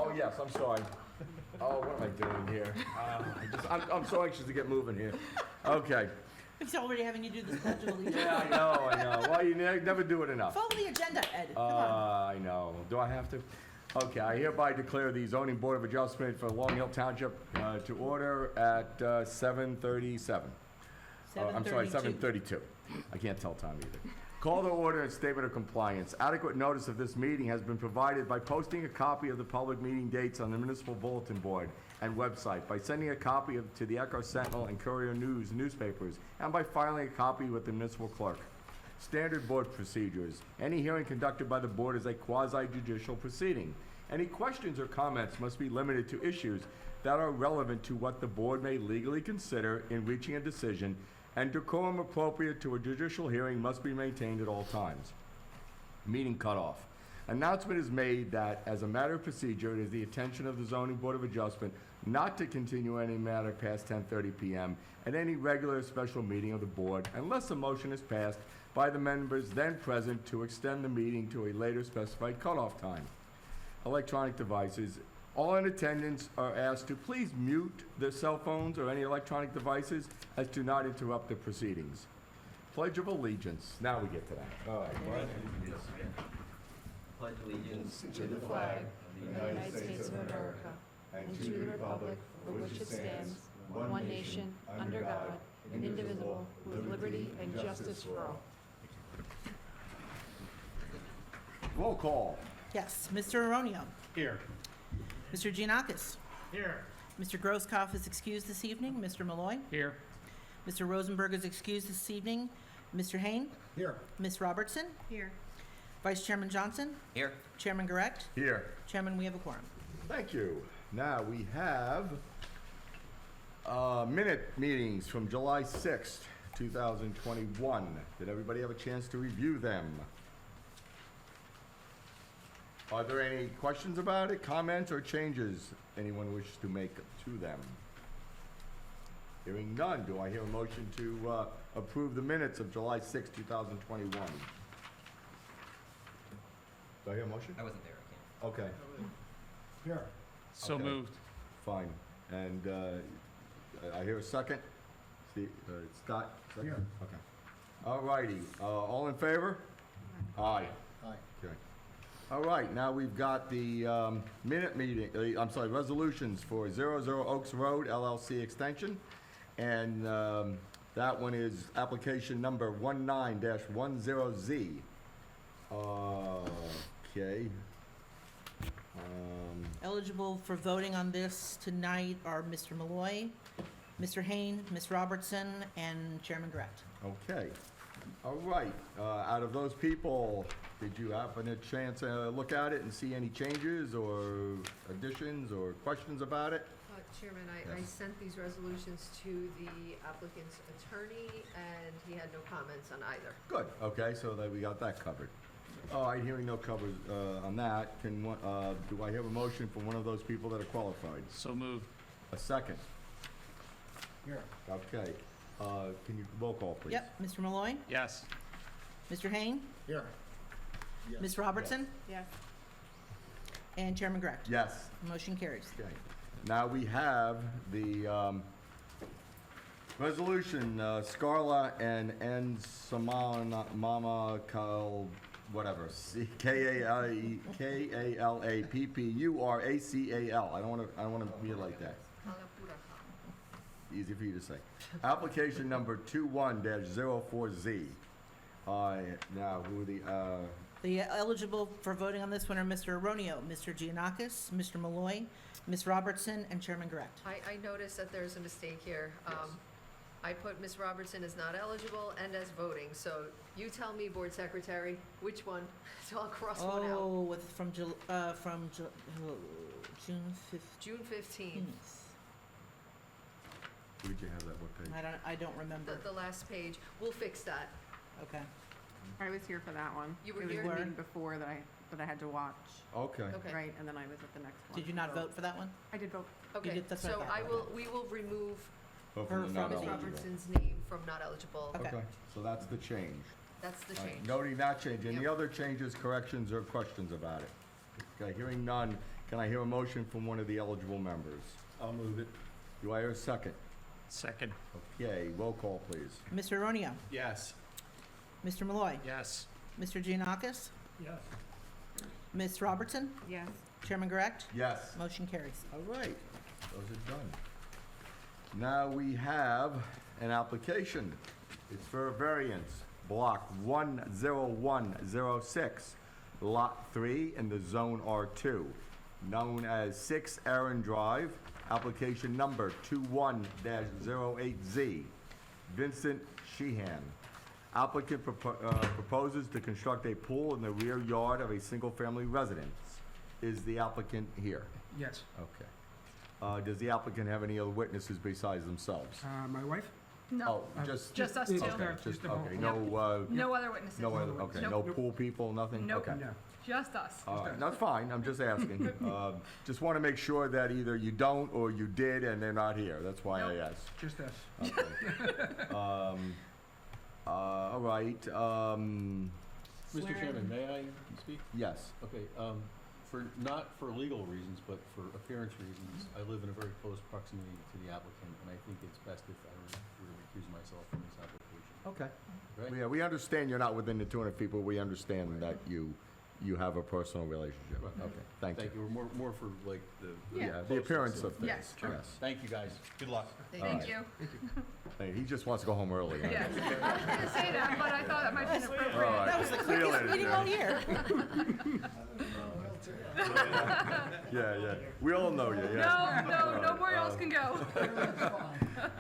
Oh, yes, I'm sorry. Oh, what am I doing here? I'm so anxious to get moving here. Okay. He's already having you do this pledge of allegiance. Yeah, I know. Well, you never do it enough. Follow the agenda, Ed. Come on. I know. Do I have to? Okay, I hereby declare the zoning board of adjustment for Long Hill Township to order at 7:37. I'm sorry, 7:32. I can't tell time either. Call to order and statement of compliance. Adequate notice of this meeting has been provided by posting a copy of the public meeting dates on the municipal bulletin board and website, by sending a copy to the Echo Sentinel and Courier News newspapers, and by filing a copy with the municipal clerk. Standard board procedures. Any hearing conducted by the board is a quasi-judicial proceeding. Any questions or comments must be limited to issues that are relevant to what the board may legally consider in reaching a decision, and decorum appropriate to a judicial hearing must be maintained at all times. Meeting cutoff. Announcement is made that, as a matter of procedure, it is the intention of the Zoning Board of Adjustment not to continue any matter past 10:30 p.m. at any regular or special meeting of the board unless a motion is passed by the members then present to extend the meeting to a later specified cutoff time. Electronic devices. All in attendance are asked to please mute their cell phones or any electronic devices as to not interrupt the proceedings. Pledge of Allegiance. Now we get to that. All right. Pledge allegiance To the flag of the United States of America and to the republic for which it stands, one nation, under God, indivisible, with liberty and justice for all. Roll call. Yes, Mr. Aronio. Here. Mr. Giannakis. Here. Mr. Grosskopf is excused this evening. Mr. Malloy. Here. Mr. Rosenberg is excused this evening. Mr. Hain. Here. Ms. Robertson. Here. Vice Chairman Johnson. Here. Chairman Garrett. Here. Chairman, we have a quorum. Thank you. Now we have minute meetings from July 6th, 2021. Did everybody have a chance to review them? Are there any questions about it, comments, or changes anyone wishes to make to them? Hearing none, do I hear a motion to approve the minutes of July 6th, 2021? Do I hear a motion? I wasn't there, I can't. Okay, Here. So Okay. moved. fine. And I hear a second. Scott? Second? Here. Okay. All righty. All in favor? Aye. Aye. Okay. All right, now we've got the minute meeting, resolutions for 00 Oaks Road LLC extension. And that one is application number 19-10Z. Okay. Eligible for voting on this tonight are Mr. Malloy, Mr. Hain, Ms. Robertson, and Chairman Garrett. Okay. All right. Out of those people, did you happen a chance to look at it and see any changes or additions or questions about it? Chairman, I Yes. sent these resolutions to the applicant's attorney, and he had no comments on either. Good. Okay, so that we got that covered. All right, hearing no covers on that, do I have a motion for one of those people that are qualified? So moved. A second. Here. Okay. Can you roll call, please? Yep, Mr. Malloy, Yes. Mr. Hain, Here. Ms. Robertson, Yes. and Chairman Garrett. Yes. Motion carries. Okay. Now we have the resolution, Scarla and N. Mama Kal, whatever, K-A-L-A-P-P-U-R-A-C-A-L. I don't want to read it like that. Easy for you to say. Application number 21-04Z. Now, who are The eligible for voting on this one are Mr. Aronio, Mr. Giannakis, Mr. Malloy, Ms. Robertson, and Chairman Garrett. I noticed that there's a mistake here. I put Ms. Robertson as not eligible and as voting, so you tell me, Board Secretary, which one, so I'll cross one out. Oh, from June 15th. June 15th, Where did you have that, what page? I don't remember. the last page. We'll fix that. Okay. I was here for that one. You were It here? was the meeting before that I had to watch, Okay. Okay. right, and then I was at the next one. Did you not vote for that one? I did vote. Okay, did- that's what I so thought. we will remove Hopefully Her not from Ms. the- eligible. Robertson's name from not eligible. Okay. Okay, so that's the change. That's the All right, change. Noting that change, any Yep. other changes, corrections, or questions about it? Okay, hearing none, Can I hear a motion from one of the eligible members? I'll move it. Do I hear a second? Second. Okay, roll call, please. Mr. Aronio, Yes. Mr. Malloy, Yes. Mr. Giannakis, Yes. Ms. Robertson, Yes. Chairman Correct. Yes. Motion carries. All right, those are done. Now we have an application. It's for a variance, block 10106, lot 3 in the zone R2, known as 6 Aaron Drive, application number 21-08Z. Vincent Sheehan. Applicant proposes to construct a pool in the rear yard of a single-family residence. Is the applicant here? Yes. Okay. Does the applicant have any other witnesses besides themselves? My wife? No, Oh, just. just us two. Okay, just, okay, Yep. No other witnesses. no other, okay, no Nope. pool people, nothing? Nope. Okay. No. Just us. All right, that's fine, I'm just asking. Just want to make sure that either you don't or you did and they're not here, that's why I Nope. asked. Just us. Okay. All right, Mr. Chairman, may I speak? yes, Okay, not for legal reasons, but for appearance reasons, I live in a very close proximity to the applicant, and I think it's best if I were to recuse myself from this application. okay. Okay? Yeah, we understand you're not within the 200 feet, but we understand that you have a personal relationship. Right. Okay, thank you. Thank you, or more for like the. Yeah, the appearance of things, Yes, yes. sure. Thank you, guys. Good luck. Thank you. Hey, he just wants to go home early. huh? Yeah. I was gonna say that, but I thought that might be All inappropriate. right. That was the See you quickest later, meeting Jen. all year. Yeah, we all know you, yeah. No more else can go.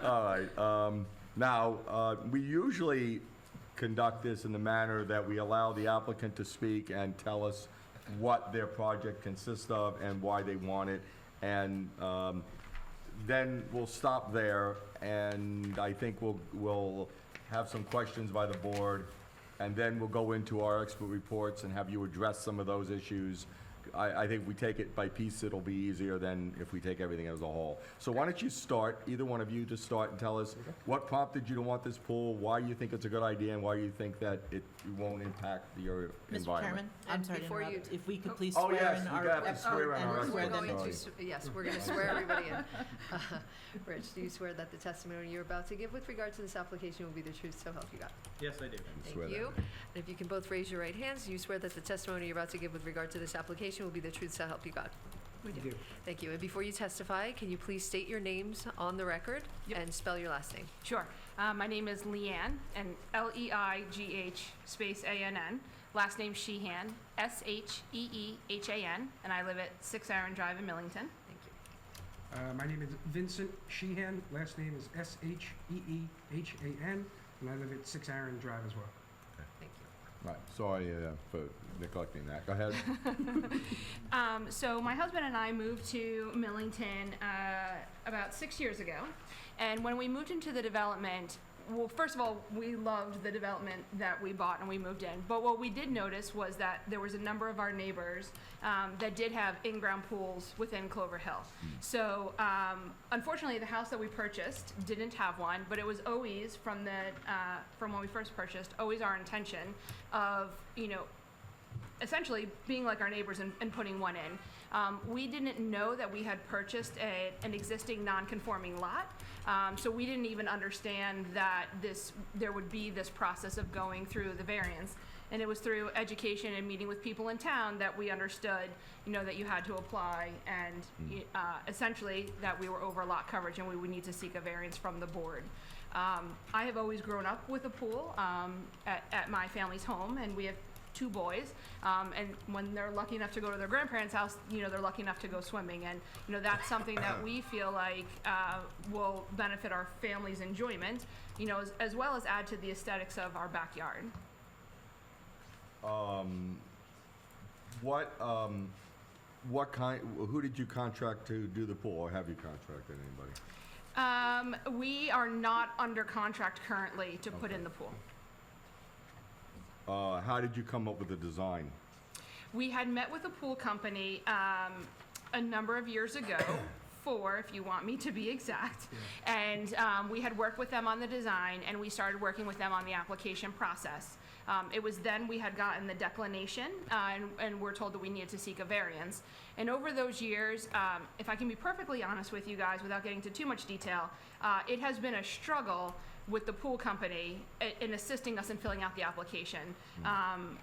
All right, now, we usually conduct this in the manner that we allow the applicant to speak and tell us what their project consists of and why they want it. And then we'll stop there, and I think we'll have some questions by the board, and then we'll go into our expert reports and have you address some of those issues. I think if we take it by piece, it'll be easier than if we take everything as a whole. So why don't you start, either one of you, to start and tell us what prompted you to want this pool, why you think it's a good idea, and why you think that it won't impact your Mr. environment. Chairman, I'm And sorry to before interrupt. you- If we could please Oh, swear yes, in we our... got to swear in and our swear We're them going in. to, yes, we're going to swear everybody in. Rich, do you swear that the testimony you're about to give with regard to this application will be the truth, so help you God? Yes, I do. Swear Thank that. you. And if you can both raise your right hands, do you swear that the testimony you're about to give with regard to this application will be the truth, so help you God? We do. Thank you. And before you testify, can you please state your names on the record Yep. and spell your last name? Sure. My name is Leanne, and Leigh space A-N-N. Last name Sheehan, Sheehan, and I live at 6 Aaron Drive in Millington. Thank you. My name is Vincent Sheehan. Last name is Sheehan, and I live at 6 Aaron Drive as well. Thank you. Right, sorry for neglecting that. Go ahead. So my husband and I moved to Millington about 6 years ago, and when we moved into the development, well, first of all, we loved the development that we bought and we moved in. But what we did notice was that there was a number of our neighbors that did have in-ground pools within Clover Hill. So unfortunately, the house that we purchased didn't have one, but it was always from when we first purchased, always our intention of, essentially being like our neighbors and putting one in. We didn't know that we had purchased an existing non-conforming lot, so we didn't even understand that there would be this process of going through the variance. And it was through education and meeting with people in town that we understood, that you had to apply and essentially that we were over lot coverage and we would need to seek a variance from the board. I have always grown up with a pool at my family's home, and we have 2 boys, and when they're lucky enough to go to their grandparents' house, they're lucky enough to go swimming, and that's something that we feel like will benefit our family's enjoyment, as well as add to the aesthetics of our backyard. Who did you contract to do the pool, or have you contracted anybody? We are not under contract currently to put in the pool. How did you come up with the design? We had met with a pool company a number of years ago 4, if you want me to be exact. And we had worked with them on the design, and we started working with them on the application process. It was then we had gotten the declination, and we're told that we needed to seek a variance. And over those years, if I can be perfectly honest with you guys without getting into too much detail, it has been a struggle with the pool company in assisting us in filling out the application.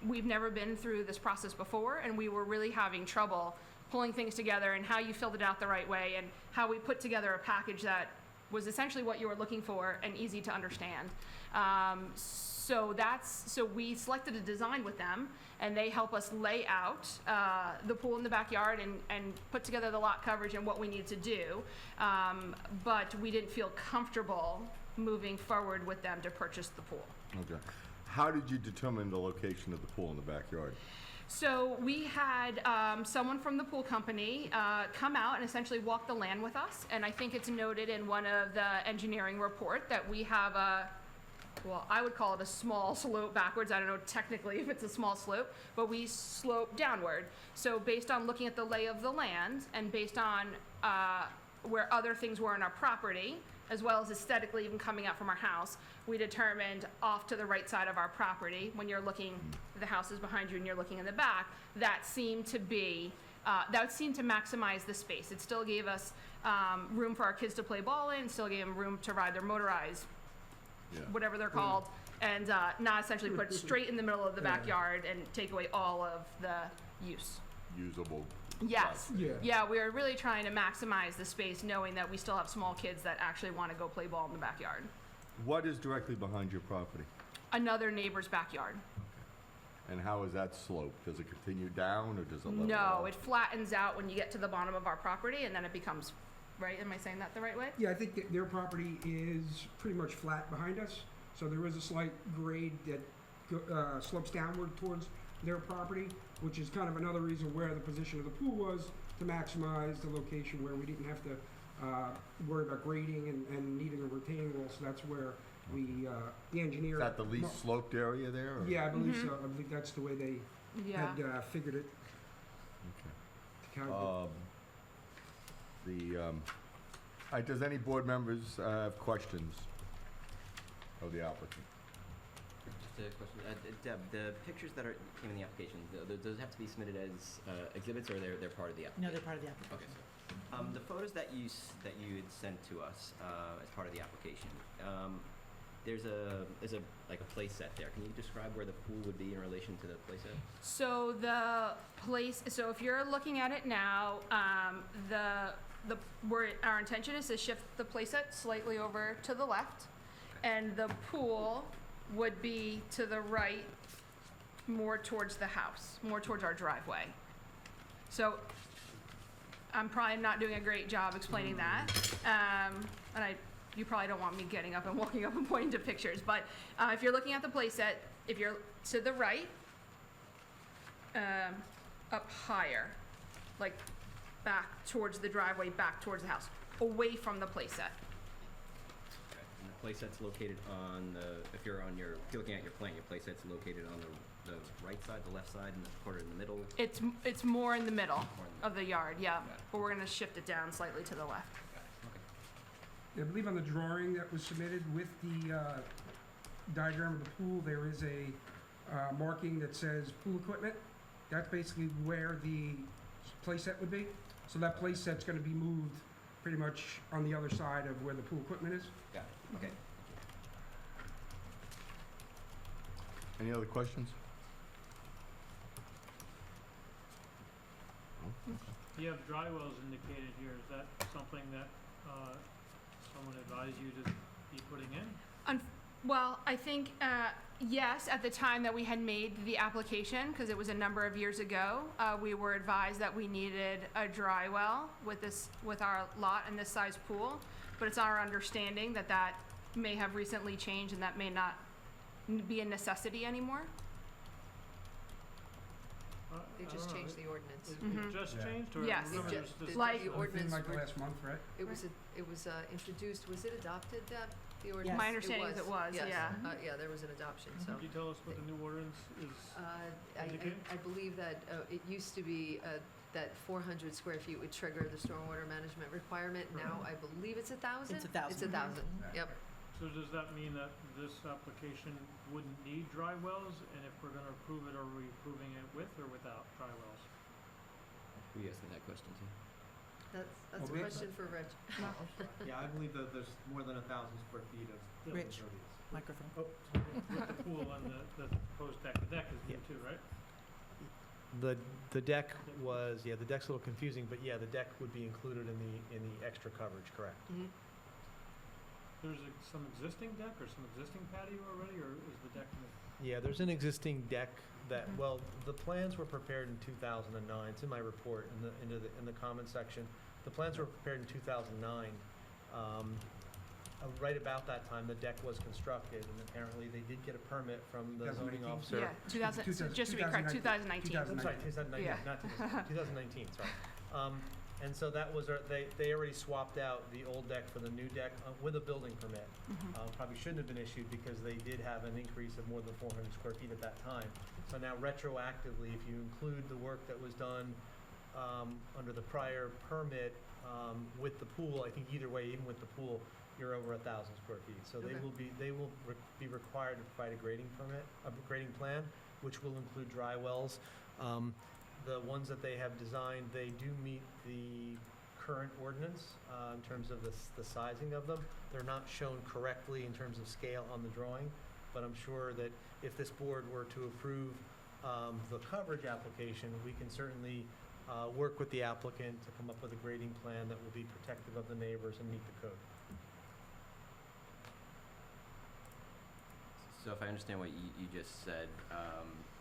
We've never been through this process before, and we were really having trouble pulling things together and how you filled it out the right way and how we put together a package that was essentially what you were looking for and easy to understand. So we selected a design with them, and they help us lay out the pool in the backyard and put together the lot coverage and what we need to do. But we didn't feel comfortable moving forward with them to purchase the pool. Okay. How did you determine the location of the pool in the backyard? So we had someone from the pool company come out and essentially walk the land with us. And I think it's noted in one of the engineering report that we have well, I would call it a small slope backwards. I don't know technically if it's a small slope, but we slope downward. So based on looking at the lay of the land and based on where other things were in our property, as well as aesthetically even coming out from our house, we determined off to the right side of our property, when you're looking, the house is behind you and you're looking in the back, that seemed to maximize the space. It still gave us room for our kids to play ball in, still gave them room to ride their motorized, whatever they're called, and not essentially put straight in the middle of the backyard and take away all of the use. Usable. Yes. Yeah. Yeah, we are really trying to maximize the space, knowing that we still have small kids that actually want to go play ball in the backyard. What is directly behind your property? Another neighbor's backyard. And how is that sloped? Does it continue down or does it level No, off? it flattens out when you get to the bottom of our property, and then it becomes, right? Am I saying that the right way? Yeah, I think that their property is pretty much flat behind us, so there is a slight grade that slopes downward towards their property, which is kind of another reason where the position of the pool was, to maximize the location where we didn't have to worry about grading and needing a retaining wall, so that's where we, the engineer... Is that the least sloped area there? Or? Yeah, I believe so. I believe that's the way they Yeah. had figured it. Okay. To calculate. Does any board members have questions of the applicant? Just a question. Deb, the pictures that came in the application, does it have to be submitted as exhibits, or they're part of the application? No, they're part of the application. Okay. The photos that you had sent to us as part of the application, there's a like a place set there. Can you describe where the pool would be in relation to the place set? So so if you're looking at it now, where our intention is to shift the playset slightly over to the left, and the pool would be to the right, more towards the house, more towards our driveway. So I'm probably not doing a great job explaining that, and you probably don't want me getting up and walking up and pointing to pictures, but if you're looking at the playset, if you're to the right, up higher, like back towards the driveway, back towards the house, away from the playset. Okay. And the playset's located on if you're looking at your plan, your playset's located on the right side, the left side, and the quarter in the middle. It's more in the middle More in the of the yard, yeah, Got it. but we're gonna shift it down slightly to the left. I believe on the drawing that was submitted with the diagram of the pool, there is a marking that says pool equipment. That's basically where the playset would be. So that playset's gonna be moved pretty much on the other side of where the pool equipment is. Got it. Okay. Any other questions? You have dry wells indicated here. Is that something that someone advised you to be putting in? Well, I think, yes, at the time that we had made the application, because it was a number of years ago, we were advised that we needed a dry well with our lot and this size pool, but it's our understanding that that may have recently changed and that may not be a necessity anymore. They just changed the ordinance. It just Yeah. changed, or Yes. remember It there's ju- this- Like- The ordinance, Within like the last month, right? it was introduced, was it adopted, Deb? The ordinance? Yes. My understanding is it was, Yes. yeah. Yeah, there was an adoption, so. Could you tell us what the new ordinance is? I Indicate? believe that it used to be that 400 square feet would trigger the stormwater management requirement. Now, I believe it's 1,000? It's 1,000. It's 1,000, yep. So does that mean that this application wouldn't need dry wells? And if we're gonna approve it, are we approving it with or without dry wells? Were you asking that question too? That's a question for Rich. Yeah, I believe that there's more than 1,000 square feet of building Rich. impervious. Microphone. With the pool and the proposed deck, the deck is new too, right? The deck was, the deck's a little confusing, but yeah, the deck would be included in the extra coverage, correct? Mhm. There's some existing deck or some existing patio already, or is the deck new? Yeah, there's an existing deck that, well, the plans were prepared in 2009. It's in my report in the comment section. The plans were prepared in 2009. Right about that time, the deck was constructed, and apparently they did get a permit from the zoning 2018? officer. Yeah, 2000, so just to be correct, 2019. I'm sorry, 2019, Yeah. not 2019, sorry. And so that was, they already swapped out the old deck for the new deck with a building permit. Probably shouldn't have been issued because they did have an increase of more than 400 square feet at that time. So now retroactively, if you include the work that was done under the prior permit with the pool, I think either way, even with the pool, you're over 1,000 square feet. So Okay. they will be required to provide a grading permit, a grading plan, which will include dry wells. The ones that they have designed, they do meet the current ordinance in terms of the sizing of them. They're not shown correctly in terms of scale on the drawing, but I'm sure that if this board were to approve the coverage application, we can certainly work with the applicant to come up with a grading plan that will be protective of the neighbors and meet the code. So if I understand what you just said,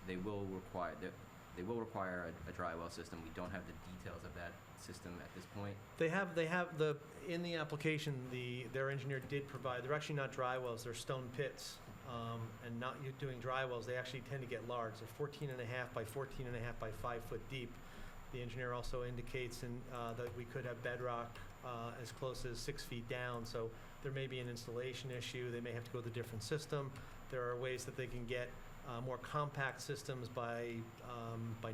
they will require a dry well system. We don't have the details of that system at this point. They have in the application, their engineer did provide, they're actually not dry wells, they're stone pits. And not you doing dry wells, they actually tend to get large. They're 14.5 by 14.5 by 5 foot deep. The engineer also indicates that we could have bedrock as close as 6 feet down, so there may be an installation issue. They may have to go with a different system. There are ways that they can get more compact systems by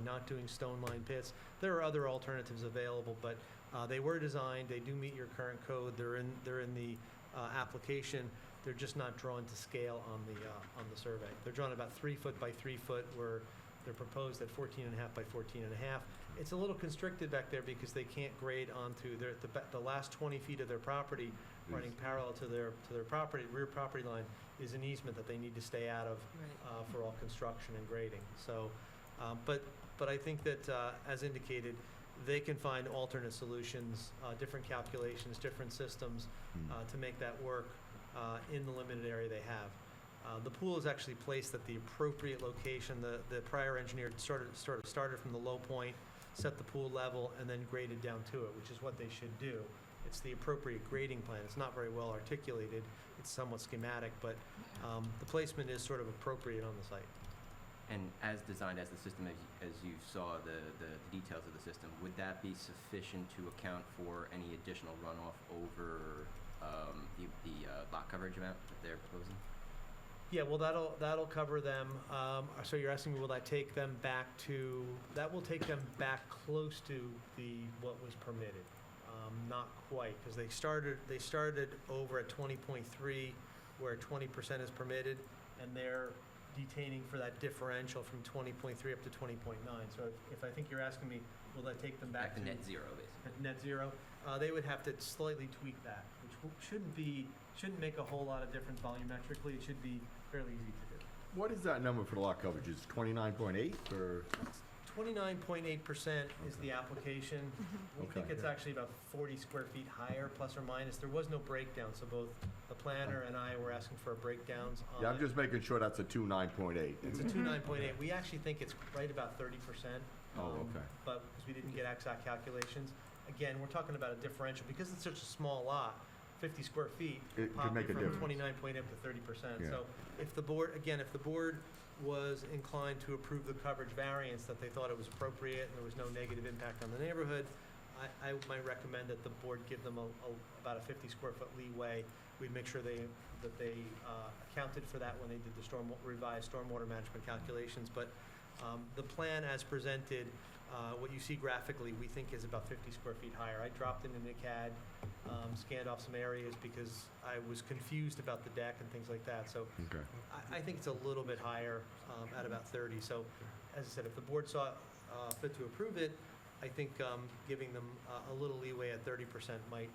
not doing stone-lined pits. There are other alternatives available, but they were designed. They do meet your current code. They're in the application. They're just not drawn to scale on the survey. They're drawn about 3 foot by 3 foot, where they're proposed at 14.5 by 14.5. It's a little constricted back there because they can't grade onto the last 20 feet of their property, running parallel to their property, rear property line, is an easement that they need to stay out of Right. for all construction and grading. So, but I think that, as indicated, they can find alternate solutions, different calculations, different systems to make that work in the limited area they have. The pool is actually placed at the appropriate location. The prior engineer started from the low point, set the pool level, and then graded down to it, which is what they should do. It's the appropriate grading plan. It's not very well articulated. It's somewhat schematic, but the placement is sort of appropriate on the site. And as designed as the system, as you saw the details of the system, would that be sufficient to account for any additional runoff over the lot coverage amount that they're proposing? Yeah, well, that'll cover them. So you're asking me, will that take them back to? That will take them back close to what was permitted. Not quite, because they started over at 20.3, where 20% is permitted, and they're detaining for that differential from 20.3 up to 20.9. So if I think you're asking me, will that take them back to to net zero, basically. at net zero? They would have to slightly tweak that, which shouldn't make a whole lot of difference volumetrically. It should be fairly easy to do. What is that number for the lot coverage? Is 29.8 or? 29.8% is the application. We think Okay. it's actually about 40 square feet higher, plus or minus. There was no breakdown, so both the planner and I were asking for breakdowns on Yeah, I'm it. just making sure that's a 29.8. It's a 29.8. We actually think it's right about 30%. Oh, okay. But because we didn't get exact calculations. Again, we're talking about a differential. Because it's such a small lot, 50 square feet, It could popping make a from difference. 29.8 up to 30%. Yeah. So if the board was inclined to approve the coverage variance, that they thought it was appropriate and there was no negative impact on the neighborhood, I might recommend that the board give them about a 50 square foot leeway. We'd make sure that they accounted for that when they did the revised stormwater management calculations. But the plan as presented what you see graphically, we think is about 50 square feet higher. I dropped it into CAD, scanned off some areas because I was confused about the deck and things like that. So Okay. I think it's a little bit higher, at about 30. So, as I said, if the board saw fit to approve it, I think giving them a little leeway at 30% might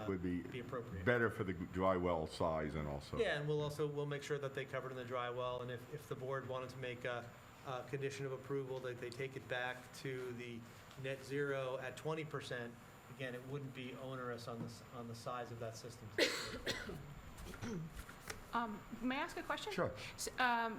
Would be be appropriate. better for the dry well size and also. Yeah, and we'll make sure that they covered in the dry well, and if the board wanted to make a condition of approval, that they take it back to the net zero at 20%, again, it wouldn't be onerous on the size of that system. May I ask a question? Sure.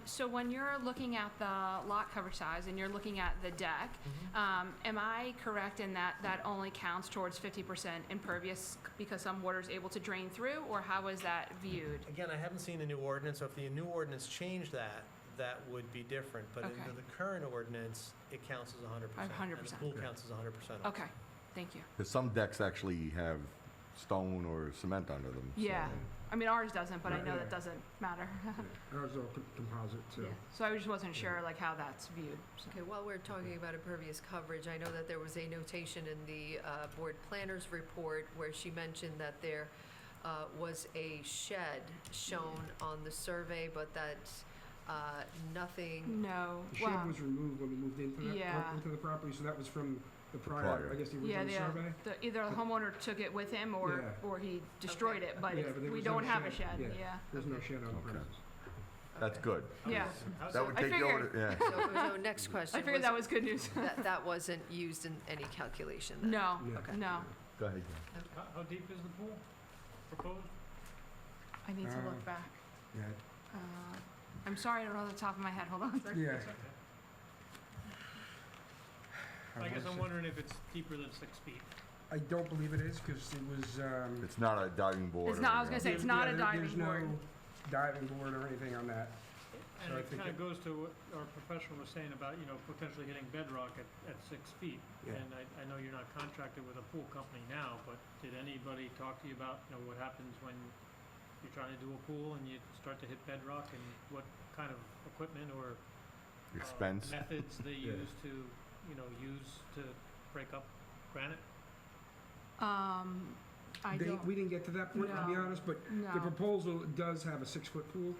So when you're looking at the lot coverage size and you're looking at the deck, am I correct in that that only counts towards 50% impervious because some water is able to drain through, or how is that viewed? Again, I haven't seen the new ordinance, so if the new ordinance changed that, that would be different. But Okay. in the current ordinance, it counts as 100%. 100%. And the pool counts as 100%. Okay, thank you. Because some decks actually have stone or cement under them. so- Yeah, I mean, ours doesn't, but I know Yeah. that doesn't matter. Ours are composite, so. Yeah. So I just wasn't sure like how that's viewed. So. Okay, while we're talking about impervious coverage, I know that there was a notation in the board planner's report where she mentioned that there was a shed shown on the survey, but that nothing. No. The Well, shed was removed when we moved into that, Yeah. into the property, so that was from the prior. prior, I guess, the yeah, original survey. either the homeowner took it with him or he destroyed it, but Yeah, but there we was no don't have a shed. shed. Yeah. Yeah. There's no shed on the Okay. premises. That's good. Yeah. That would I take you over, figured. yeah. So next question. I figured that was good news. That wasn't used in any calculation then? No. Yeah. Okay. No. Go ahead. How deep is the pool proposed? I need to Uh, look back. Yeah, I'm sorry, I don't know off the top of my head. Hold on. yeah. I guess I'm wondering if it's deeper than 6 feet. I don't believe it is, because it was, It's not a diving board. It's or not- I was gonna say, anything. it's not a there's diving board. no diving board or anything on that. And So I it think kind of it- goes to what our professional was saying about, potentially hitting bedrock at 6 feet. Yeah. And I know you're not contracted with a pool company now, but did anybody talk to you about, what happens when you're trying to do a pool and you start to hit bedrock, and what kind of equipment or Expense. methods they Yeah. use to break up granite? I don't. We didn't get to that point, to be No. honest, but the No. proposal does have a 6-foot pool,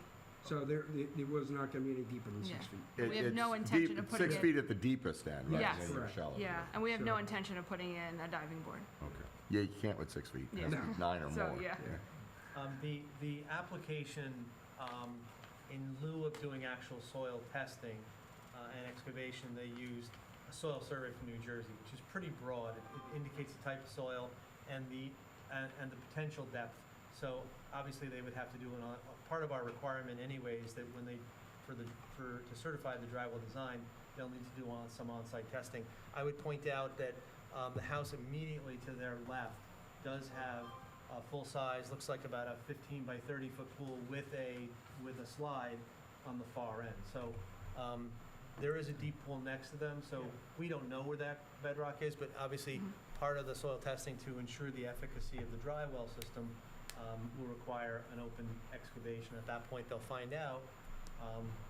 so there was not gonna be any deeper than 6 Yeah. feet. We have no It's intention deep- of putting 6 it- feet at the deepest end, right? Yes. And then you're Correct. shallow. Yeah, and we have no So- intention of putting in a diving board. Okay. Yeah, you can't with 6 feet. It has to be Yeah. 9 or So, more. yeah. The application, in lieu of doing actual soil testing and excavation, they used a soil survey from New Jersey, which is pretty broad. It indicates the type of soil and the potential depth. So obviously, they would have to do part of our requirement anyways, that when to certify the dry well design, they'll need to do some on-site testing. I would point out that the house immediately to their left does have a full-size, looks like about a 15 by 30 foot pool with a slide on the far end. So there is a deep pool next to them, so we don't know where that bedrock is, but obviously, part of the soil testing to ensure the efficacy of the dry well system will require an open excavation. At that point, they'll find out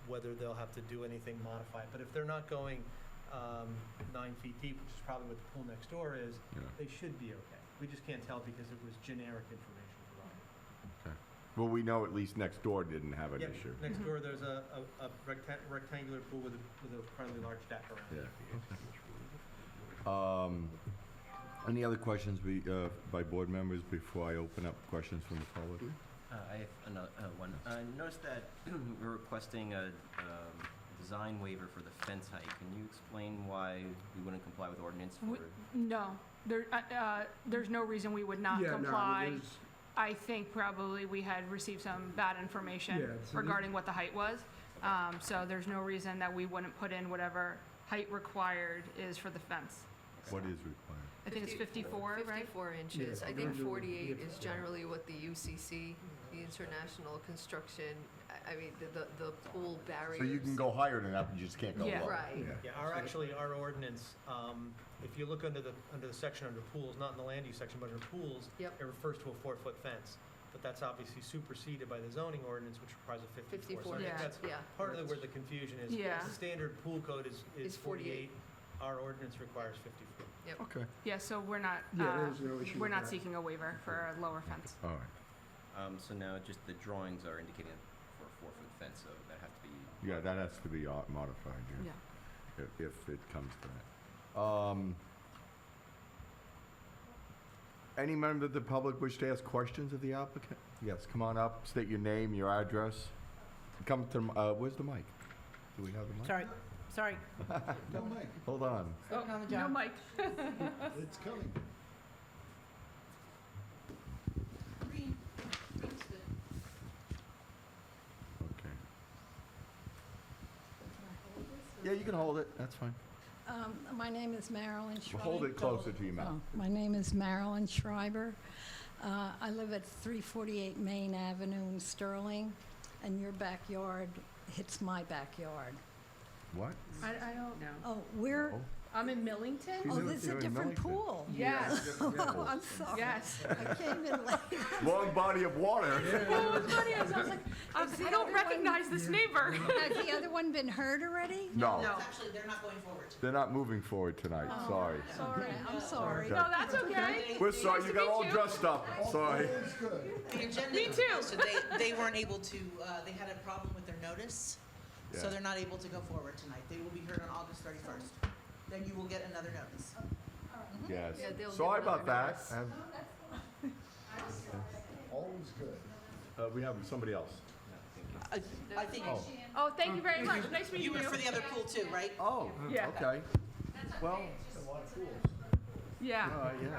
whether they'll have to do anything modified. But if they're not going 9 feet deep, which is probably what the pool next door is, Yeah. they should be okay. We just can't tell because it was generic information provided. Well, we know at least next door didn't have an Yep, issue. next door, there's a rectangular pool with a fairly large deck around it. Yeah. Any other questions by board members before I open up questions from the public? I have another one. I noticed that we're requesting a design waiver for the fence height. Can you explain why we wouldn't comply with ordinance for? No, there's no reason we would not Yeah, no, I mean, comply. there's- I think probably we had received some bad information Yeah, so regarding what the height was. So there's no reason that we wouldn't put in whatever height required is for the fence. What is required? I think it's 54, right? 54 inches. Yeah, I we're think gonna do- 48 yeah. is generally what the UCC, the International Construction, I mean, the pool barriers. So you can go higher than that, but you just can't go Yeah. lower. Right. Yeah. Yeah, our ordinance, if you look under the section under pools, not in the land use section, but under pools, Yep. it refers to a 4-foot fence. But that's obviously superseded by the zoning ordinance, which requires a 54. So I think Yeah. that's Yeah. part of where the confusion is. Yeah. The standard pool code is Is 48. 48. Our ordinance requires 50 feet. Okay, Yeah, so we're not, Yeah, there's no issue we're with not that. seeking a waiver for a lower fence. all right. So now just the drawings are indicating for a 4-foot fence, so that has to be. Yeah, that has to be modified, Yeah. if it comes to that. Any member of the public wish to ask questions of the applicant? Yes, come on up, state your name, your address. Come to, where's the mic? Do we have the mic? Sorry. No, Mike, Hold on. Working on the No, job. Mike. it's coming. Okay. Yeah, you can hold it, that's fine. My name is Marilyn Schreiber. Hold it closer to your mouth. My name is Marilyn Schreiber. I live at 348 Main Avenue in Sterling, and your backyard hits my backyard. What? I don't know. Oh, we're, Oh. I'm in Millington? She's oh, in- this is you're a in different Millington. pool. Yes, Oh, I'm sorry. yes. I came in late. Long body of water. Well, what's funny is I was like, Is the I don't other one- recognize this neighbor. Has the other one been heard already? No, Actually, they're not going forward. they're not moving forward tonight, sorry. Sorry, I'm sorry. Okay. No, that's okay. We're sorry, Nice you to got meet all you. dressed up, sorry. The agenda Me was too. posted. They weren't able to, they had a problem with their notice, so Yeah. they're not able to go forward tonight. They will be heard on August 31st. Then you will get another notice. Yes. Yeah, they'll Sorry give about another that. Always good. We have somebody else. I think Oh. Oh, thank you very much. Nice meeting you you. were for the other pool too, right? Oh, Yeah. okay. Well, Yeah. yes.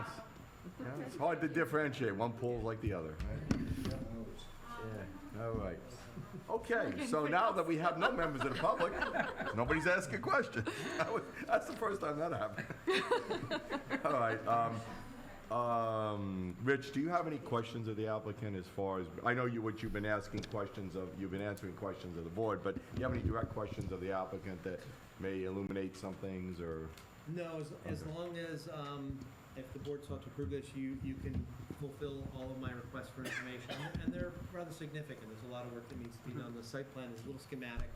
Yeah, it's hard to differentiate, one pool's like the other. Yeah, all right. Okay, so now that we have no members of the public, nobody's asking questions. That's the first time that happened. All right, Rich, do you have any questions of the applicant as far as, I know what you've been asking questions of, you've been answering questions of the board, but do you have any direct questions of the applicant that may illuminate some things, or? No, as Okay. long as, if the board sought to approve this, you can fulfill all of my requests for information, and they're rather significant. There's a lot of work that needs to be done. The site plan is a little schematic.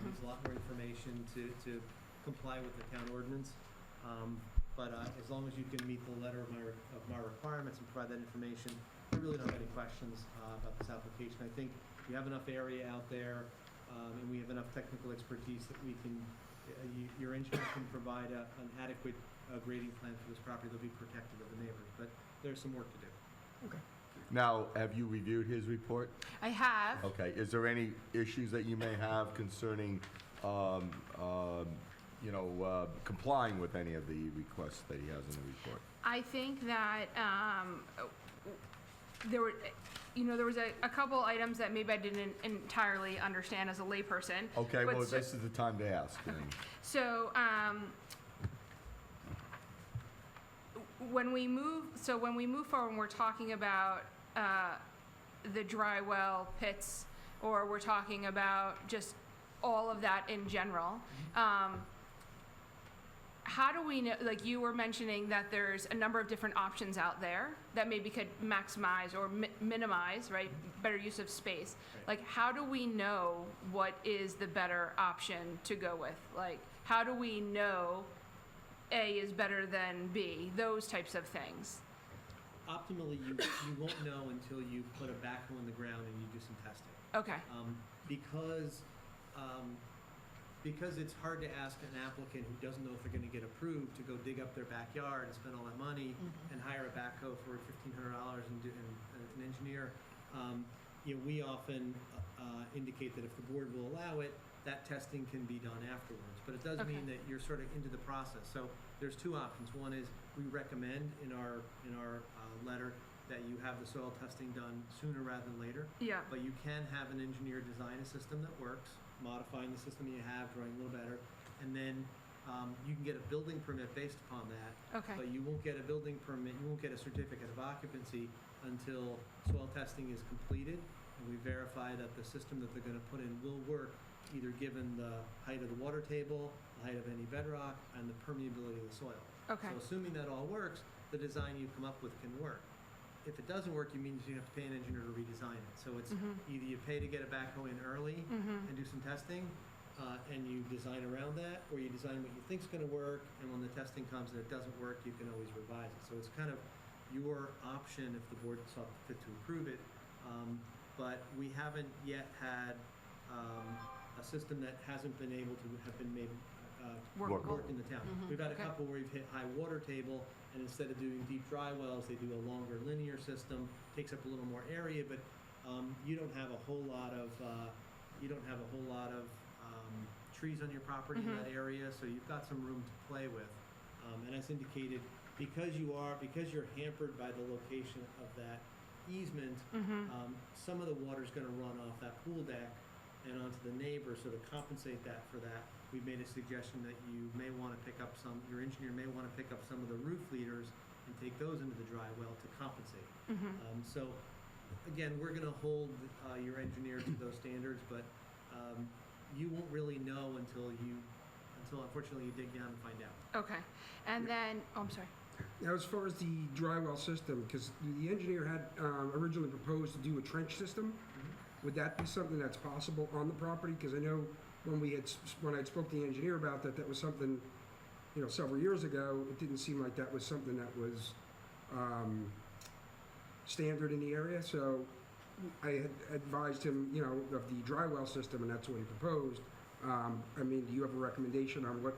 There's a lot more information to comply with the town ordinance. But as long as you can meet the letter of my requirements and provide that information, I really don't have any questions about this application. I think you have enough area out there, and we have enough technical expertise that we can, your engineer can provide an adequate grading plan for this property that'll be protective of the neighbors, but there's some work to do. Now, have you reviewed his report? I have. Okay, is there any issues that you may have concerning, complying with any of the requests that he has in the report? I think that there were, there was a couple items that maybe I didn't entirely understand as a layperson. Okay, but well, so- this is the time to ask. then. So, when we move forward, and we're talking about the dry well pits, or we're talking about just all of that in general, how do we know, like you were mentioning that there's a number of different options out there that maybe could maximize or minimize, right, better use of space. Like, how do we know what is the better option to go with? Like, how do we know A is better than B? Those types of things. Optimally, you won't know until you put a backhoe in the ground and you do some testing. Okay. Because it's hard to ask an applicant who doesn't know if they're gonna get approved to go dig up their backyard and spend all that money and hire a backhoe for $1,500 and an engineer. We often indicate that if the board will allow it, that testing can be done afterwards. But it does Okay. mean that you're sort of into the process. So there's two options. One is we recommend in our letter that you have the soil testing done sooner rather than later. Yeah. But you can have an engineer design a system that works, modifying the system you have, drawing a little better, and then you can get a building permit based upon that. Okay. But you won't get a building permit, you won't get a certificate of occupancy until soil testing is completed and we verify that the system that they're gonna put in will work, either given the height of the water table, the height of any bedrock, and the permeability of the soil. Okay. So assuming that all works, the design you come up with can work. If it doesn't work, it means you have to pay an engineer to redesign it. So it's either you pay to get a backhoe in early and do some testing, and you design around that, or you design what you think's gonna work, and when the testing comes and it doesn't work, you can always revise it. So it's kind of your option if the board saw fit to approve it. But we haven't yet had a system that hasn't been able to have been made work in the town. We've had a Okay. couple where we've hit high water table, and instead of doing deep dry wells, they do a longer linear system, takes up a little more area, but you don't have a whole lot of trees on your property in that area, so you've got some room to play with. And as indicated, because you're hampered by the location of that easement, some of the water's gonna run off that pool deck and onto the neighbor, so to compensate for that, we've made a suggestion that you may wanna pick up your engineer may wanna pick up some of the roof leaders and take those into the dry well to compensate. So, again, we're gonna hold your engineer to those standards, but you won't really know until unfortunately you dig down and find out. Okay. And then, oh, I'm sorry. Now, as far as the dry well system, because the engineer had originally proposed to do a trench system, would that be something that's possible on the property? Because I know when I spoke to the engineer about that, that was something, several years ago, it didn't seem like that was something that was standard in the area. So I had advised him, of the dry well system, and that's what he proposed. Do you have a recommendation on what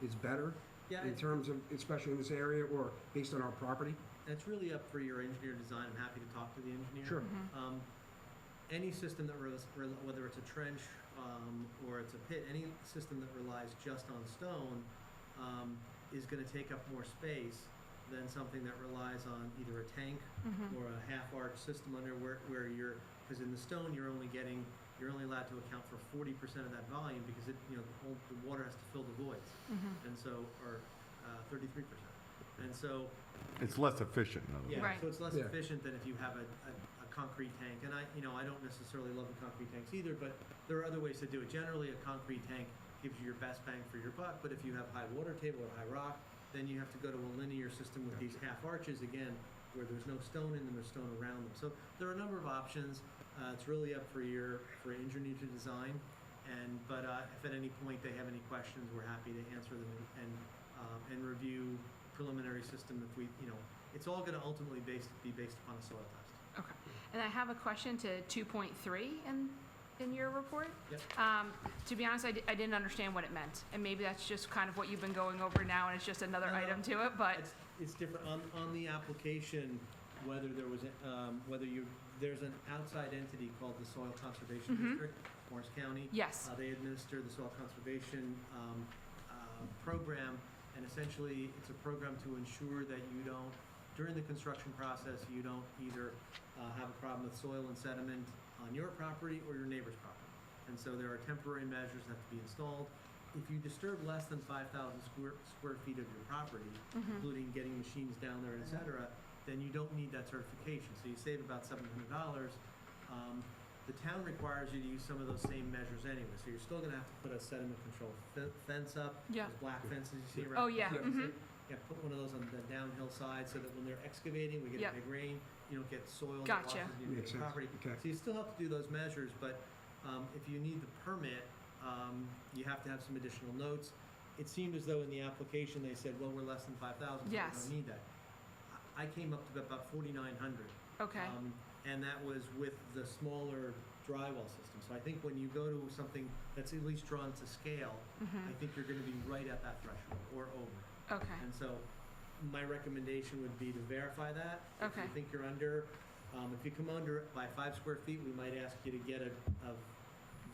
is better in terms of, especially in this area, or based on our property? It's really up for your engineer design. I'm happy to talk to the engineer. Sure. Any system that whether it's a trench or it's a pit, any system that relies just on stone is going to take up more space than something that relies on either a tank or a half-arch system under where because in the stone you're only allowed to account for 40% of that volume because the water has to fill the voids, and so or 33%, and so It's less efficient, in other words. yeah, Right. so it's less Yeah. efficient than if you have a concrete tank. And I don't necessarily love the concrete tanks either, but there are other ways to do it. Generally, a concrete tank gives you your best bang for your buck, but if you have high water table or high rock, then you have to go to a linear system with these half arches again, where there's no stone in them or stone around them. So there are a number of options. It's really up for your engineer to design. But if at any point they have any questions, we're happy to answer them and review preliminary system if it's all going to ultimately be based upon a soil test. Okay. And I have a question to 2.3 in your report. Yep. To be honest, I didn't understand what it meant, and maybe that's just kind of what you've been going over now, and it's just another No, item to it. But it's different on the application. Whether there was there's an outside entity called the Soil Conservation District, Morris County. Yes. They administer the soil conservation program, and essentially it's a program to ensure that you don't, during the construction process, you don't either have a problem with soil and sediment on your property or your neighbor's property. And so there are temporary measures that have to be installed. If you disturb less than 5,000 square feet of your property, including getting machines down there, et cetera, then you don't need that certification. So you save about $700. The town requires you to use some of those same measures anyway. So you're still going to have to put a sediment control fence up. Yeah. Those black fences you see around. Oh, yeah. You have to put one of those on the downhill side so that when they're excavating, we get Yep. a big rain, you don't get soil Gotcha. that washes into Makes your sense. property. Okay. So you still have to do those measures, but if you need the permit, you have to have some additional notes. It seemed as though in the application they said, well, we're less than 5,000, so Yes. we don't need that. I came up to about 4,900. okay. And that was with the smaller drywall system. So I think when you go to something that's at least drawn to scale, I think you're going to be right at that threshold or over. Okay. And so my recommendation would be to verify that. If Okay. you think you're under, if you come under by 5 square feet, we might ask you to get a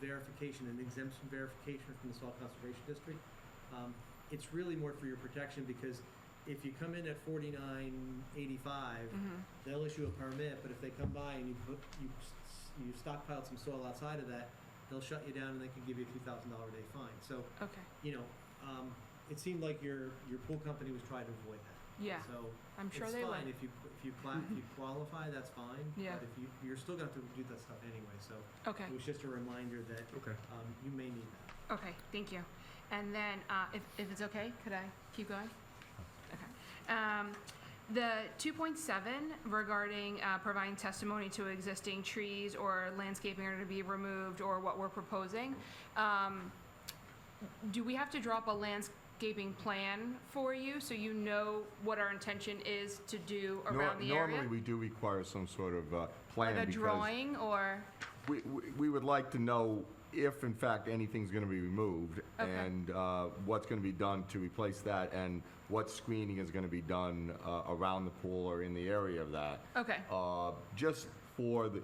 verification, an exemption verification from the Soil Conservation District. It's really more for your protection because if you come in at 4985, they'll issue a permit, but if they come by and you stockpiled some soil outside of that, they'll shut you down and they can give you a $2,000 a day fine. So, Okay. it seemed like your pool company was trying to avoid that. Yeah. So I'm sure it's they fine would. if you qualify, that's fine. Yeah. But if you're still going to have to do that stuff anyway. So Okay. it was just a reminder that Okay. you may need that. Okay. Thank you. And then, if it's okay, could I keep going? Okay. The 2.7 regarding providing testimony to existing trees or landscaping are to be removed or what we're proposing. do we have to drop a landscaping plan for you so you know what our intention is to do around the area? Normally, we do require some sort of plan Like a because drawing or? we would like to know if in fact anything's gonna be removed Okay. and what's gonna be done to replace that and what screening is gonna be done around the pool or in the area of that. Okay, Just for the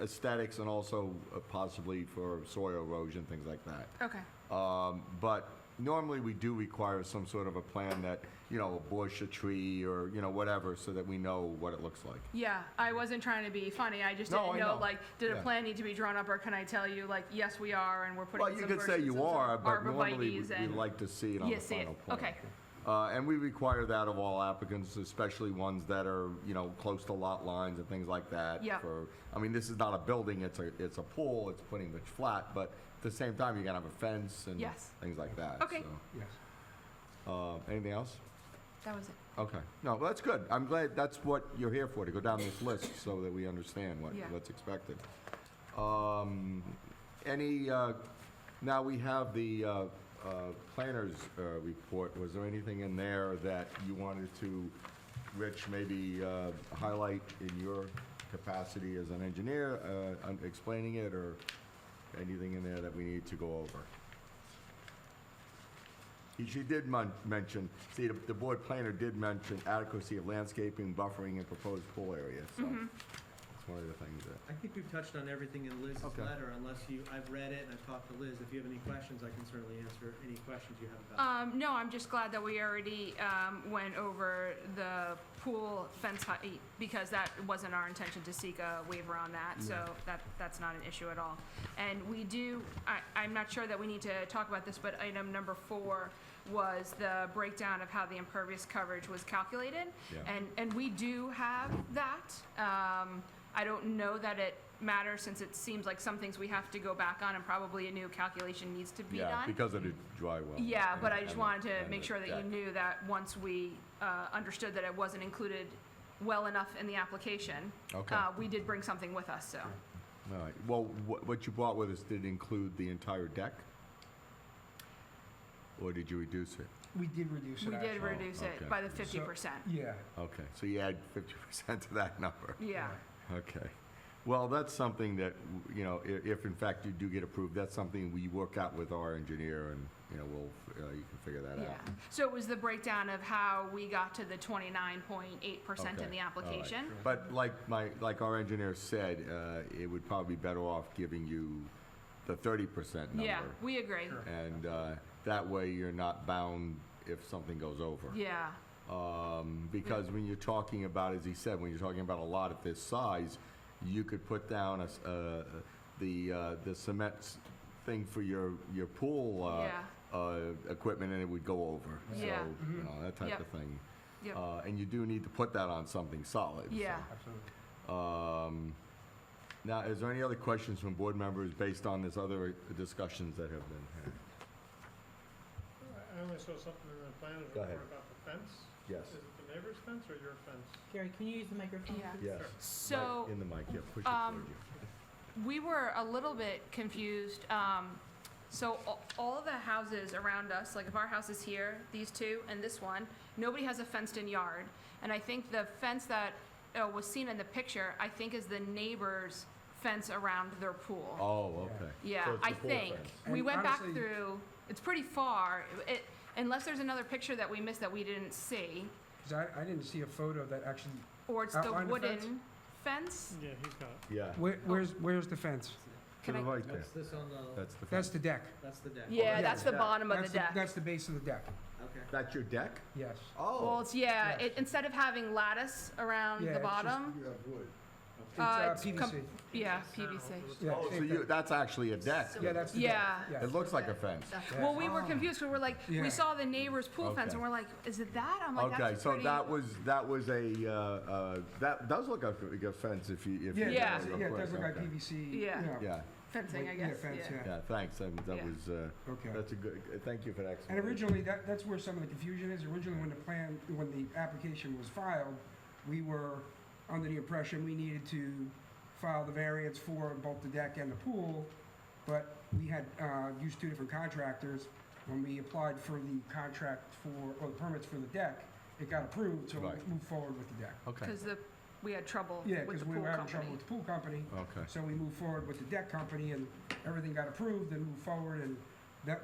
aesthetics and also possibly for soil erosion, things like that. okay. But normally we do require some sort of a plan that, you know, a bush, a tree, or, you know, whatever, so that we know what it looks like. Yeah, I wasn't trying to be funny. I just No, didn't I know, know. like, did a Yeah. plan need to be drawn up, or can I tell you, like, yes, we are, and we're putting Well, some you could say versions you of some are, but normally arborvitae's we and- like to see it on the Yeah, see it. final plan. Okay. And we require that of all applicants, especially ones that are, you know, close to lot lines and things like that. Yeah. I mean, this is not a building, it's a pool, it's pretty much flat, but at the same time, you're gonna have a fence and Yes. things like that. Okay. Yes. So. Anything else? That was it. Okay. No, well, that's good. I'm glad that's what you're here for, to go down this list so that we understand Yeah. what's expected. Now we have the planner's report. Was there anything in there that you wanted to, Rich, maybe highlight in your capacity as an engineer, explaining it, or anything in there that we need to go over? She did mention, see, the board planner did mention adequacy of landscaping, buffering, and proposed pool area, so that's one of the things that. I think we've touched on everything in Liz's Okay. letter, unless I've read it and I've talked to Liz. If you have any questions, I can certainly answer any questions you have about it. No, I'm just glad that we already went over the pool fence height, because that wasn't our intention to seek a waiver on that, so that's not an issue at all. And we do, I'm not sure that we need to talk about this, but item number 4 was the breakdown of how the impervious coverage was calculated. Yeah. And we do have that. I don't know that it matters, since it seems like some things we have to go back on, and probably a new calculation needs to be done. Yeah, because of the dry well. Yeah, but I just and wanted to and make the sure that you deck. knew that once we understood that it wasn't included well enough in the application, Okay. we did bring something with us, so. All right. Well, what you brought with us did include the entire deck? Or did you reduce it? We did reduce it, We did actually. reduce okay. it by the 50%. Yeah. Okay, so you add 50% to that number. Yeah, Okay. Well, that's something that, you know, if in fact you do get approved, that's something we work out with our engineer, and, you know, you can figure that yeah. out. So it was the breakdown of how we got to the 29.8% Okay, in the all right. application. But like our engineer said, it would probably be better off giving you the 30% number. Yeah, we agree. And that way you're not bound if something goes over. Yeah, Because when you're talking about, as he said, when you're talking about a lot at this size, you could put down the cement thing for your pool equipment, and it would go over. Yeah. So, you know, that type Yep. of thing. Yep. And you do need to put that on something solid. yeah. Absolutely. Now, is there any other questions from board members based on this other discussions that have been had? I only saw something in the planner's Go report ahead. about the fence. Yes. Is it the neighbor's fence or your fence? Gary, can you use the microphone? Yeah. please? Yes. So, Right in the mic, yeah, push it um, toward you. we were a little bit confused. So all the houses around us, like if our house is here, these two and this one, nobody has a fenced-in yard. And I think the fence that was seen in the picture, I think is the neighbor's fence around their pool. Oh, okay. Yeah, So it's the I pool think. fence. We And went back honestly- through, it's pretty far. Unless there's another picture that we missed that we didn't see, Because I didn't see a photo that actually, or it's the Outline the fence? wooden fence. Yeah, he's got it. Yeah, where's the fence? to the Can I- right there. That's this on the, That's the That's fence. the deck. that's the deck. Yeah, yeah, that's the yeah. bottom of That's the deck. That's the base of the deck, Okay. That's your deck? yes. Oh. Well, it's, Yes. instead of having lattice around Yeah, the it's just- bottom, It's it's PVC. yeah, PVC. Yeah, Oh, so same you, thing. that's actually a deck. Yeah, that's the Yeah. deck. It looks like a fence. Yeah. Well, we were confused, because we're like, Yeah. we saw the neighbor's pool fence, Okay. and we're like, is it that? I'm like, Okay, that's so pretty. that was that does look like a fence if you. Yeah, Yeah. it does look like Okay. PVC. Yeah. you know, Yeah, Fencing, I yeah, guess, fence, yeah. yeah, thanks, that Yeah. was, Okay. that's a good, thank you for that And explanation. originally, that's where some of the confusion is. Originally, when the application was filed, we were under the impression we needed to file the variance for both the deck and the pool, but we had used two different contractors, when we applied for the contract or the permits for the deck, it got approved, so we Right. moved forward with the deck. Okay, Because we had trouble Yeah, with because the we pool were having trouble company. with the pool company, okay. so we moved forward with the deck company, and everything got approved and moved forward, and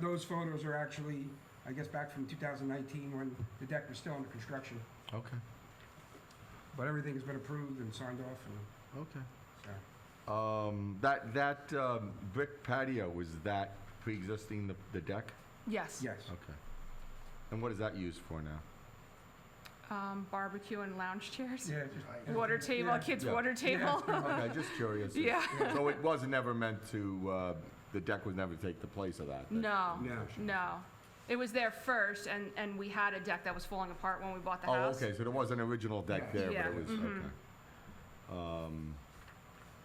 those photos are actually, I guess, back from 2019, when the deck was still under construction. Okay, But everything has been approved and signed off, and okay. so. That brick patio, was that pre-existing the deck? Yes. Yes. Okay. And what is that used for now? Barbecue and lounge chairs. Yeah. Water table, Yeah. kids' Yeah. water table. Okay, just curious. Yeah. So it wasn't never meant to, the deck was never to take the place of that? then? No, No. no. It was there first, and we had a deck that was falling apart when we bought the Oh, house. okay, so there was an original deck Yeah. there, but Yeah, it was, mhm. okay.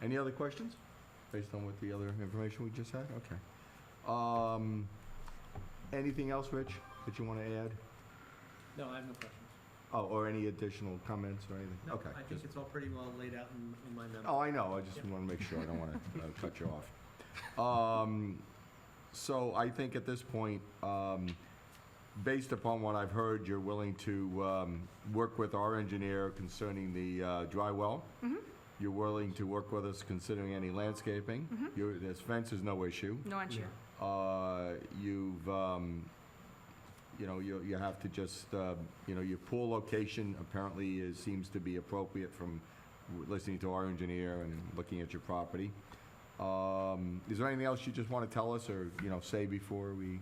Any other questions, based on what the other information we just had? Okay. Anything else, Rich, that you want to add? No, I have no questions. Oh, or any additional comments or anything? No, Okay. I think just- it's all pretty well laid out in my memo. Oh, I know, I just Yep. want to make sure, I don't want to cut you off. So I think at this point, based upon what I've heard, you're willing to work with our engineer concerning the dry well? Mhm. You're willing to work with us considering any landscaping? Mhm. This fence is no issue. No issue. You've, you have to just, your pool location apparently seems to be appropriate from listening to our engineer and looking at your property. Is there anything else you just want to tell us or, say before we,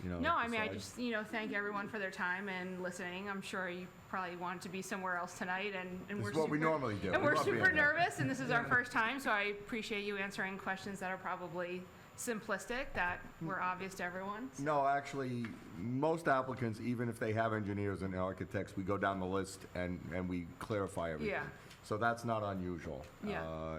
No, I mean, I decide? just, thank everyone for their time and listening. I'm sure you probably wanted to be somewhere else tonight, and This we're is what we super- normally do. And We we're love being super here. nervous, and this is our Yeah. first time, so I appreciate you answering questions that are probably simplistic, that were obvious to everyone. No, actually, most applicants, even if they have engineers and architects, we go down the list and we clarify everything. Yeah. So that's not unusual. Yeah.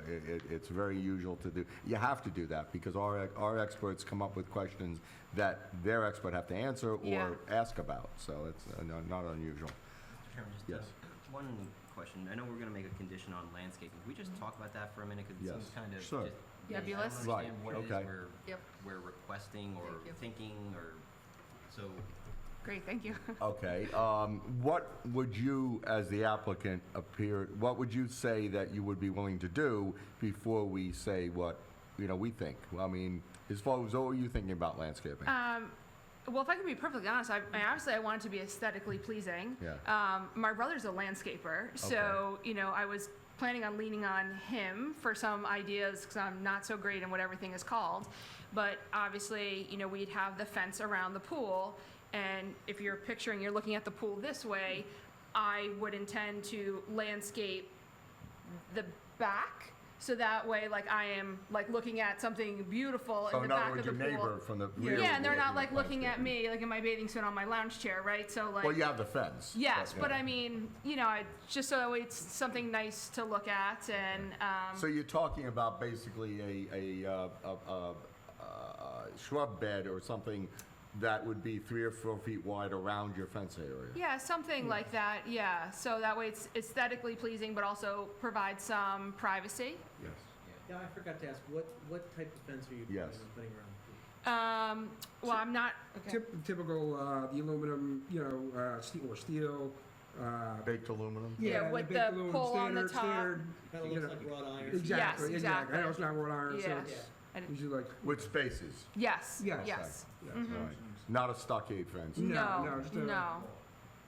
It's very usual to do. You have to do that because our experts come up with questions that their expert have to answer Yeah. or ask about. So it's not unusual. Mr. Chairman, just Yes. one question. I know we're gonna make a condition on landscaping. Can we just talk about that for a minute? Because it Yes. seems kind of Sure. just. Nebulous? I don't understand Right, what it is okay. Yep. we're requesting or Thank you. thinking or, so, Great, thank you. Okay. What would you, as the applicant, what would you say that you would be willing to do before we say what, we think? I mean, as far as, what were you thinking about landscaping? Well, if I can be perfectly honest, obviously I want it to be aesthetically pleasing. Yeah. My brother's a landscaper, so, I was planning on leaning on him for some ideas, because I'm not so great in what everything is called. But obviously, we'd have the fence around the pool, and if you're looking at the pool this way, I would intend to landscape the back, so that way, I am, looking at something beautiful So in in the other back of words, the your pool. neighbor from the rear. Yeah, and they're would not be looking at landscaping. me, in my bathing suit on my lounge chair, right? So Well, you have the fence. yes, but yeah. I mean, just so it's something nice to look at, and So you're talking about basically a shrub bed or something that would be 3 or 4 feet wide around your fence area? yeah, something like that. Yeah, so that way it's aesthetically pleasing, but also provides some privacy. Yes. Yeah, I forgot to ask, what type of fence are you Yes. putting around? Well, I'm not. Okay. Typical, the aluminum, steel. Baked aluminum? Yeah, with baked the aluminum, pole on the top. standard, Kind of you looks know, like wrought iron. Exactly, Yes, exactly. I know it's not wrought iron, so Yeah. it's I didn't- usually like, With spaces? Yes. Yes. Yes. yeah. Mhm. Right. Not a stockade fence? No, No. just No.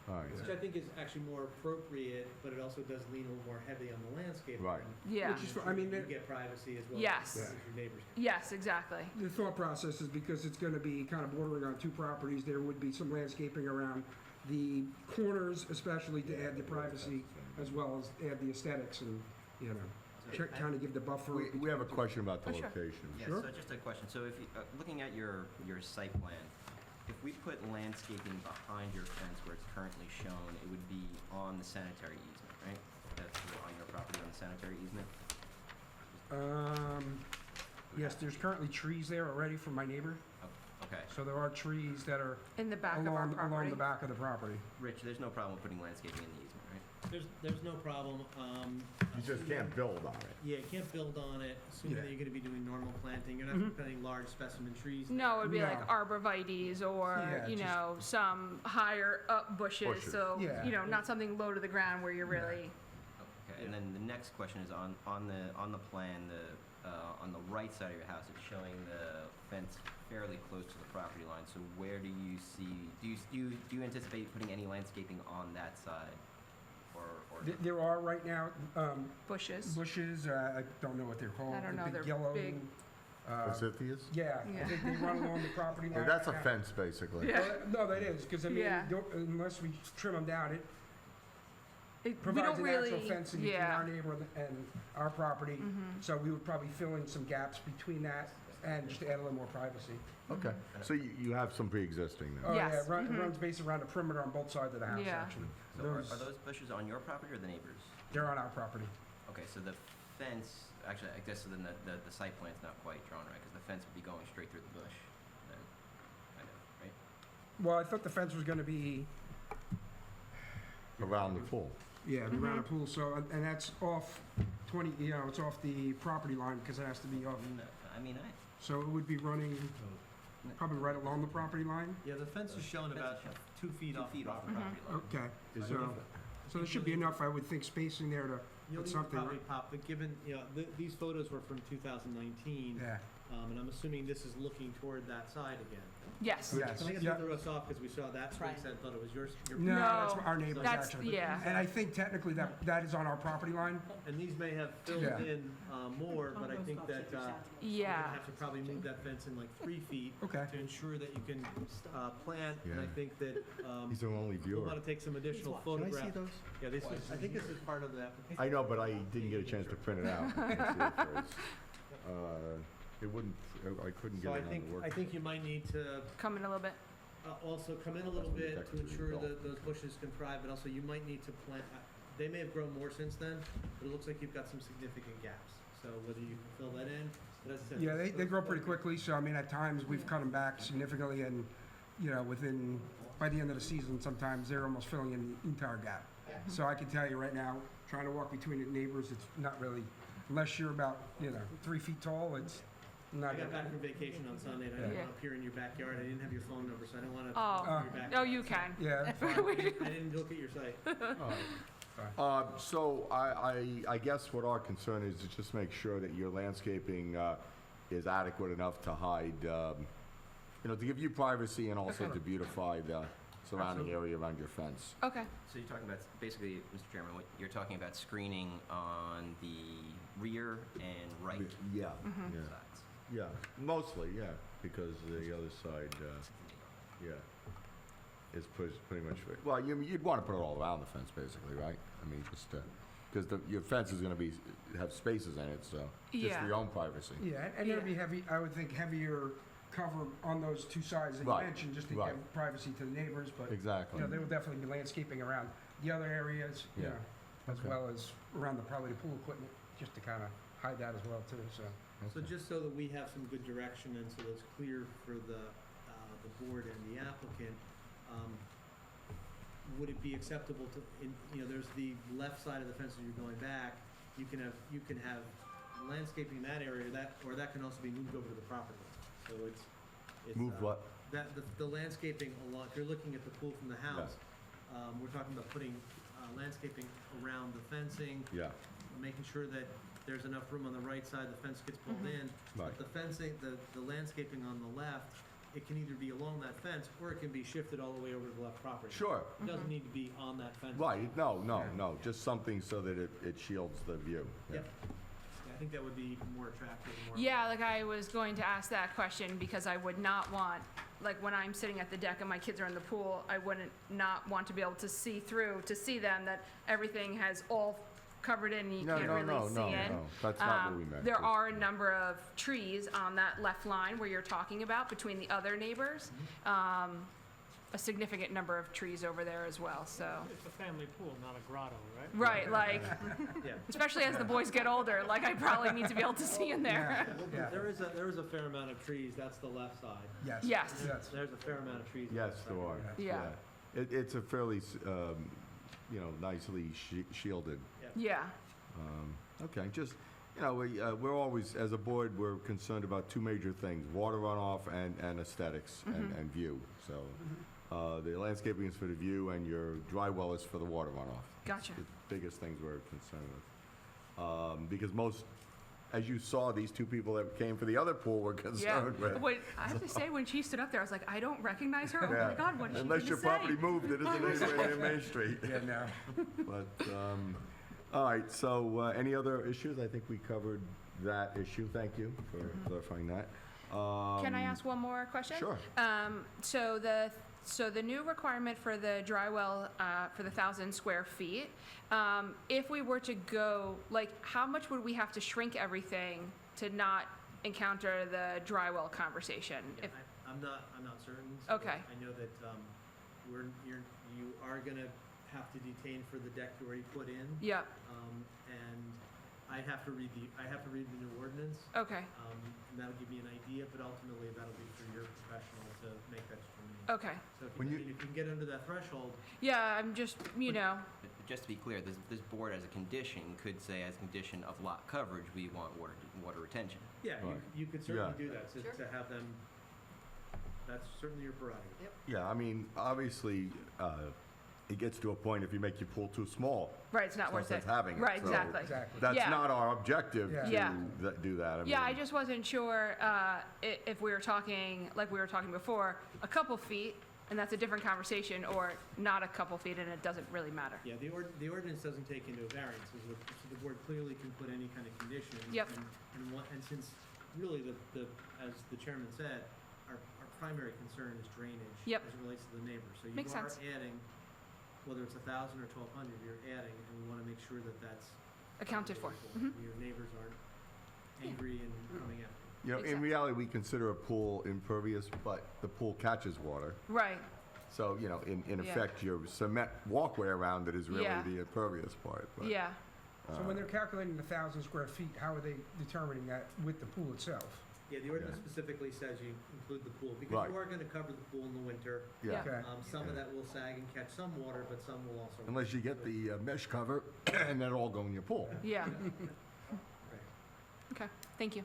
All right. Which I think is actually more appropriate, but it also does lean a little more heavy on the landscape. Right. Yeah. Which is, I mean, You get privacy as well. Yes. As your neighbors. Yes. Exactly. the thought process is because it's gonna be kind of bordering on 2 properties, there would be some landscaping around the corners, especially to add the privacy, as well as add the aesthetics and, kind of give the buffer. We have a question about the Oh, sure. location. yeah, Sure. so just a question. So if you, looking at your site plan, if we put landscaping behind your fence where it's currently shown, it would be on the sanitary easement, right? That's on your property on the sanitary easement? Yes, there's currently trees there already from my neighbor, Oh, okay. so there are trees that are In the back of our along property. the back of the property. Rich, there's no problem with putting landscaping in the easement, right? There's no problem. You just can't build on it. Yeah, you can't build on it, assuming that you're gonna be doing normal planting. You're not planting large specimen trees. No, it'd be like No. arborvitaes or, Yeah, you just- know, some higher up bushes, Bushes. so, Yeah. you know, not something low to the ground where you're really, Okay, and then the next question is on the plan, on the right side of your house, it's showing the fence fairly close to the property line. So where do you see, do you anticipate putting any landscaping on that side? Or There are right now, bushes. bushes, I don't know what they're called. I don't the know, big they're yellow, big. Forsythias? Yeah, Yeah. I think they run along the property line. That's a right now. fence, basically. Yeah. No, that is, because I mean, Yeah. unless we trim them down, it We provides don't a really, natural fencing between yeah. our neighbor and our property. Mhm. So we would probably fill in some gaps between that and just add a little more privacy. Okay, so you have some pre-existing Oh, then? yeah, Yes, it runs basically around the perimeter on both sides of the house, Yeah. actually. so are those bushes on your property or the neighbors? They're on our property. Okay, so the fence, actually, I guess then the site plan's not quite drawn right, because the fence would be going straight through the bush, then, kind of, right? Well, I thought the fence was gonna be, Around the pool? yeah, around Mm-hmm. the pool, so, and that's off 20, it's off the property line, because it has to be off. I mean, So it would be running probably right along the property line? Yeah, the fence is shown about 2 feet 2 off the feet off the property. property line. Okay, Is so, so there should be enough, I would think, spacing there to You'll put need to something, probably right? pop, but given, these photos were from 2019, Yeah, and I'm assuming this is looking toward that side again. Yes. yes, I think yeah. it threw us off because we saw that swing Right. set, thought it was yours. your No, that's No, our neighbors, that's- actually. yeah. And I think technically that is on our property line. And these may have filled Yeah. in more, but I think that you're gonna Yeah. have to probably move that fence in like 3 feet Okay. to ensure that you can plant. And I Yeah. think that He's our only we'll viewer. want to take some additional photographs. Yeah, this is, I think this is part of the application. I know, but I didn't get a chance to print it out. and see it first. It wouldn't, I couldn't So get I it on think, the work. I think you might need to Come in a little bit. also come in a little bit to ensure that those bushes can thrive, but also you might need to plant, they may have grown more since then, but it looks like you've got some significant gaps. So whether you can fill that in, but as I said. Yeah, they those- grow pretty quickly, so I mean, at times, we've cut them back significantly, and, within, by the end of the season, sometimes they're almost filling in the entire gap. So I can tell you right now, trying to walk between the neighbors, it's not really, unless you're about, 3 feet tall, it's not. I got back from vacation on Sunday, and I didn't Yeah. want to appear in your backyard, I didn't have your phone number, so I didn't want to. Oh. your backyard. Oh, you can. Yeah, that's fine. I didn't look at your site. So I guess what our concern is to just make sure that your landscaping is adequate enough to hide, to give you privacy and also to beautify the surrounding area around your fence. Okay. So you're talking about, basically, Mr. Chairman, what you're talking about screening on the rear and right Yeah, Mm-hmm. yeah, sides. yeah, mostly, yeah, because the other side, yeah, is pretty much, well, you'd want to put it all around the fence, basically, right? I mean, just, because your fence is gonna have spaces in it, so, just Yeah. for your own privacy. Yeah, and there'd Yeah. be heavy, I would think heavier cover on those two sides that you Right, mentioned, just to right. give privacy to the neighbors, but, Exactly. there will definitely be landscaping around the other areas, Yeah. as Okay. well as around probably the pool equipment, just to kind of hide that as well, too, so. So just so that we have some good direction and so it's clear for the board and the applicant, would it be acceptable to, there's the left side of the fence as you're going back, you can have landscaping in that area, or that can also be moved over to the property. So it's. Move what? The landscaping along, if you're looking at the pool from the house, we're talking about putting landscaping around the fencing, Yeah, making sure that there's enough room on the right side, the fence gets pulled in. right. But the fencing, the landscaping on the left, it can either be along that fence, or it can be shifted all the way over to the left property. Sure, It doesn't need to be on that fence. right, no, just something so that it shields the view. Yeah. I think that would be more attractive, more. Yeah, like I was going to ask that question because I would not want, like when I'm sitting at the deck and my kids are in the pool, I wouldn't not want to be able to see through, to see them, that everything has all covered in and you No, can't no, really no, see no, in. no, that's not what we meant. There are a number of trees on that left line where you're talking about between the other neighbors. A significant number of trees over there as well, so. It's a family pool, not a grotto, right? Right, like, Yeah. especially as the boys get older, like I probably need to be able to see in there. Yeah, There is a fair amount of trees, that's the left side. yes. Yes. Yes. There's a fair amount of trees. on Yes, that there side. are. Yeah. It's a fairly nicely shielded. Yeah. Okay, just, we're always, as a board, we're concerned about two major things, water runoff and aesthetics and view. So, the landscaping is for the view and your dry well is for the water runoff. Gotcha. It's the biggest things we're concerned with. Because most, as you saw, these two people that came for the other pool were Yeah. concerned with. Wait, I have to say, when she stood up there, I was like, I don't recognize her. Oh my Yeah. God, what is she Unless gonna your say? property moved, it isn't anywhere near Main Street. Yeah, no. But, all right, so any other issues? I think we covered that issue. Thank you for clarifying that. Can I ask one more question? Sure. So the new requirement for the dry well, for the 1,000 square feet, if we were to go, like, how much would we have to shrink everything to not encounter the dry well conversation? If- I'm not certain. So Okay. I know that, you are gonna have to detain for the deck you already put in. Yeah, And I have to read the new ordinance. okay, And that'll give me an idea, but ultimately that'll be for your professional to make that determination. okay. So When if you can get under that threshold, Yeah, I'm just, But just to be clear, this board as a condition could say as a condition of lot coverage, we want water retention. yeah, Right. you could certainly Yeah. do that, Sure. to have them, that's certainly your prerogative. Yeah, I mean, obviously, it gets to a point if you make your pool too small, right, it's not it's no worth it. sense having it. Right, So exactly. Exactly. That's Yeah. not our objective Yeah. to Yeah. do that. Yeah, I mean, just wasn't sure if we were talking, like we were talking before, a couple feet, and that's a different conversation, or not a couple feet, and it doesn't really matter. Yeah, the ordinance doesn't take into variances, so the board clearly can put any kind of condition. Yep. And since really as the chairman said, our primary concern is drainage. Yep. As it relates to the neighbors. So Makes you are sense. adding, whether it's 1,000 or 1,200, you're adding, and we want to make sure that that's. Accounted for. avoidable. Your neighbors aren't angry and coming after you. in Exactly. reality, we consider a pool impervious, but the pool catches water. Right, So, in Yeah. effect, your cement walkway around it is really Yeah. the impervious part. But, yeah. So when they're calculating the 1,000 square feet, how are they determining that with the pool itself? Yeah, the ordinance specifically says you include the pool, because Right. you are going to cover the pool in the winter. Yeah. Okay. Some of that will sag and catch some water, but some will also. Unless you get the mesh cover and that'll all go in your pool. Yeah, Right. okay, thank you.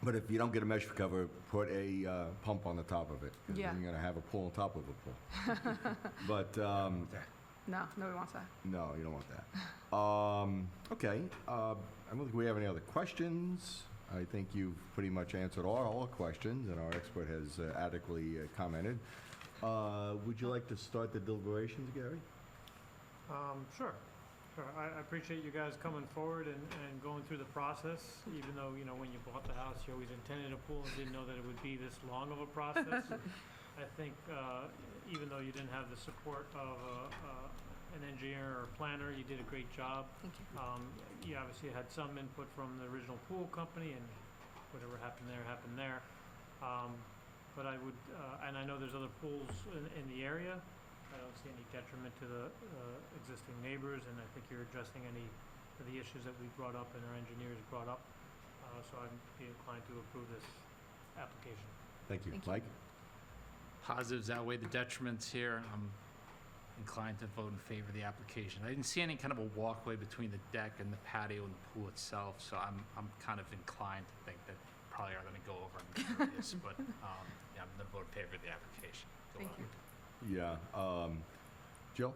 But if you don't get a mesh cover, put a pump on the top of it. 'Cause Yeah. then you're going to have a pool on top of a pool. But, No, nobody wants that. no, you don't want that. Okay, I don't think we have any other questions. I think you've pretty much answered all our questions, and our expert has adequately commented. Would you like to start the deliberations, Gary? Sure. I appreciate you guys coming forward and going through the process, even though, when you bought the house, you always intended a pool and didn't know that it would be this long of a process. I think, even though you didn't have the support of an engineer or planner, you did a great job. Thank you. You obviously had some input from the original pool company, and whatever happened there, happened there. But I would, and I know there's other pools in the area. I don't see any detriment to the existing neighbors, and I think you're addressing any of the issues that we brought up and our engineers brought up. So I'd be inclined to approve this application. Thank you. Thank you. Mike? Positives outweigh the detriments here. I'm inclined to vote in favor of the application. I didn't see any kind of a walkway between the deck and the patio and the pool itself, so I'm kind of inclined to think that probably are going to go over impervious, but yeah, I'm going to vote in favor of the application. Go Thank on. you. Yeah. Jill?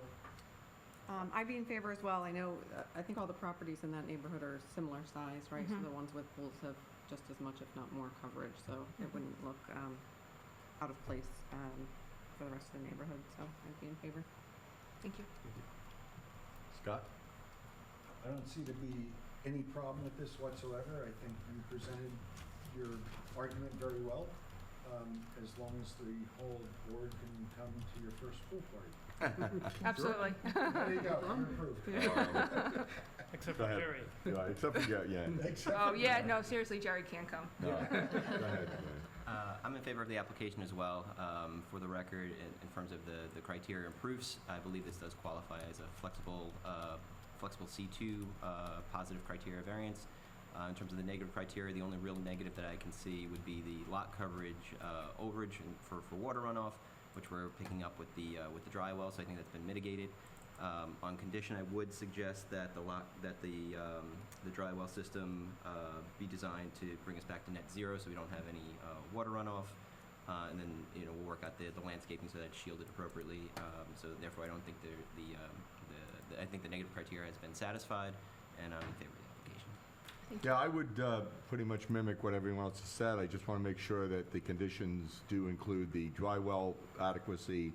I'd be in favor as well. I know, I think all the properties in that neighborhood are similar size, right? So Mhm. the ones with pools have just as much, if not more, coverage, so it wouldn't look out of place for the rest of the neighborhood, so I'd be in favor. Thank you. Scott? I don't see to be any problem with this whatsoever. I think you presented your argument very well, as long as the whole board can come to your first pool party. Absolutely. There you go, you're approved. Except Go for ahead. Jerry. Yeah, except for Gary, yeah. Except Oh, for yeah, that. no, seriously, Jerry can't come. No. Go ahead. Gary. I'm in favor of the application as well. For the record, in terms of the criteria and proofs, I believe this does qualify as a flexible C2 positive criteria variance. In terms of the negative criteria, the only real negative that I can see would be the lot coverage overage for water runoff, which we're picking up with the dry well, so I think that's been mitigated. On condition, I would suggest that the dry well system be designed to bring us back to net zero, so we don't have any water runoff. And then, we'll work out the landscaping so that it's shielded appropriately. So therefore, I don't think I think the negative criteria has been satisfied, and I'm in favor of the application. Yeah, I would pretty much mimic what everyone else has said. I just want to make sure that the conditions do include the dry well adequacy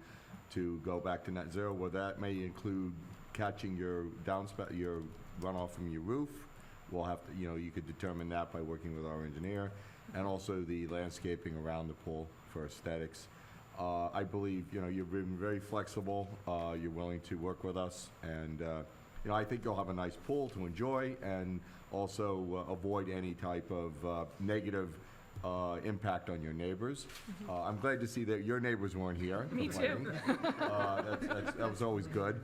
to go back to net zero, where that may include catching your your runoff from your roof. We'll have to, you could determine that by working with our engineer, and also the landscaping around the pool for aesthetics. I believe, you've been very flexible. You're willing to work with us, and, I think you'll have a nice pool to enjoy, and also avoid any type of negative impact on your neighbors. I'm glad to see that your neighbors weren't here. Me too. That was always good.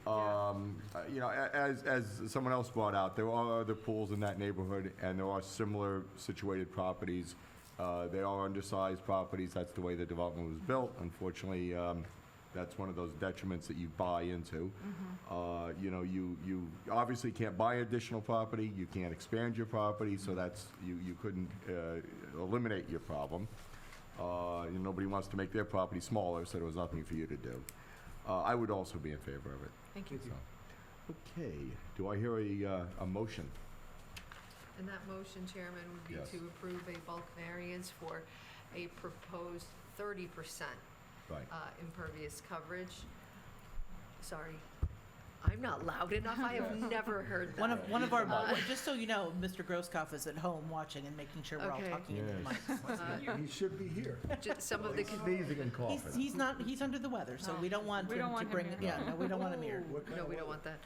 As someone else brought out, there are other pools in that neighborhood, and there are similar situated properties. They are undersized properties. That's the way the development was built. Unfortunately, that's one of those detriments that you buy into. You obviously can't buy additional property. You can't expand your property, so that's, you couldn't eliminate your problem. Nobody wants to make their property smaller, so there was nothing for you to do. I would also be in favor of it. Thank you. Okay, do I hear a motion? And that motion, Chairman, would be Yes. to approve a bulk variance for a proposed 30% Right. impervious coverage. Sorry, I'm not loud enough. I have never heard that. One of our, just so you know, Mr. Grosskopf is at home watching and making sure we're all Okay. talking into the mics. He should be here. Some of the, Sneezing and coughing. He's under the weather, so we don't want We him don't to want him bring, here. yeah, no, we don't want him here. no, we don't want that.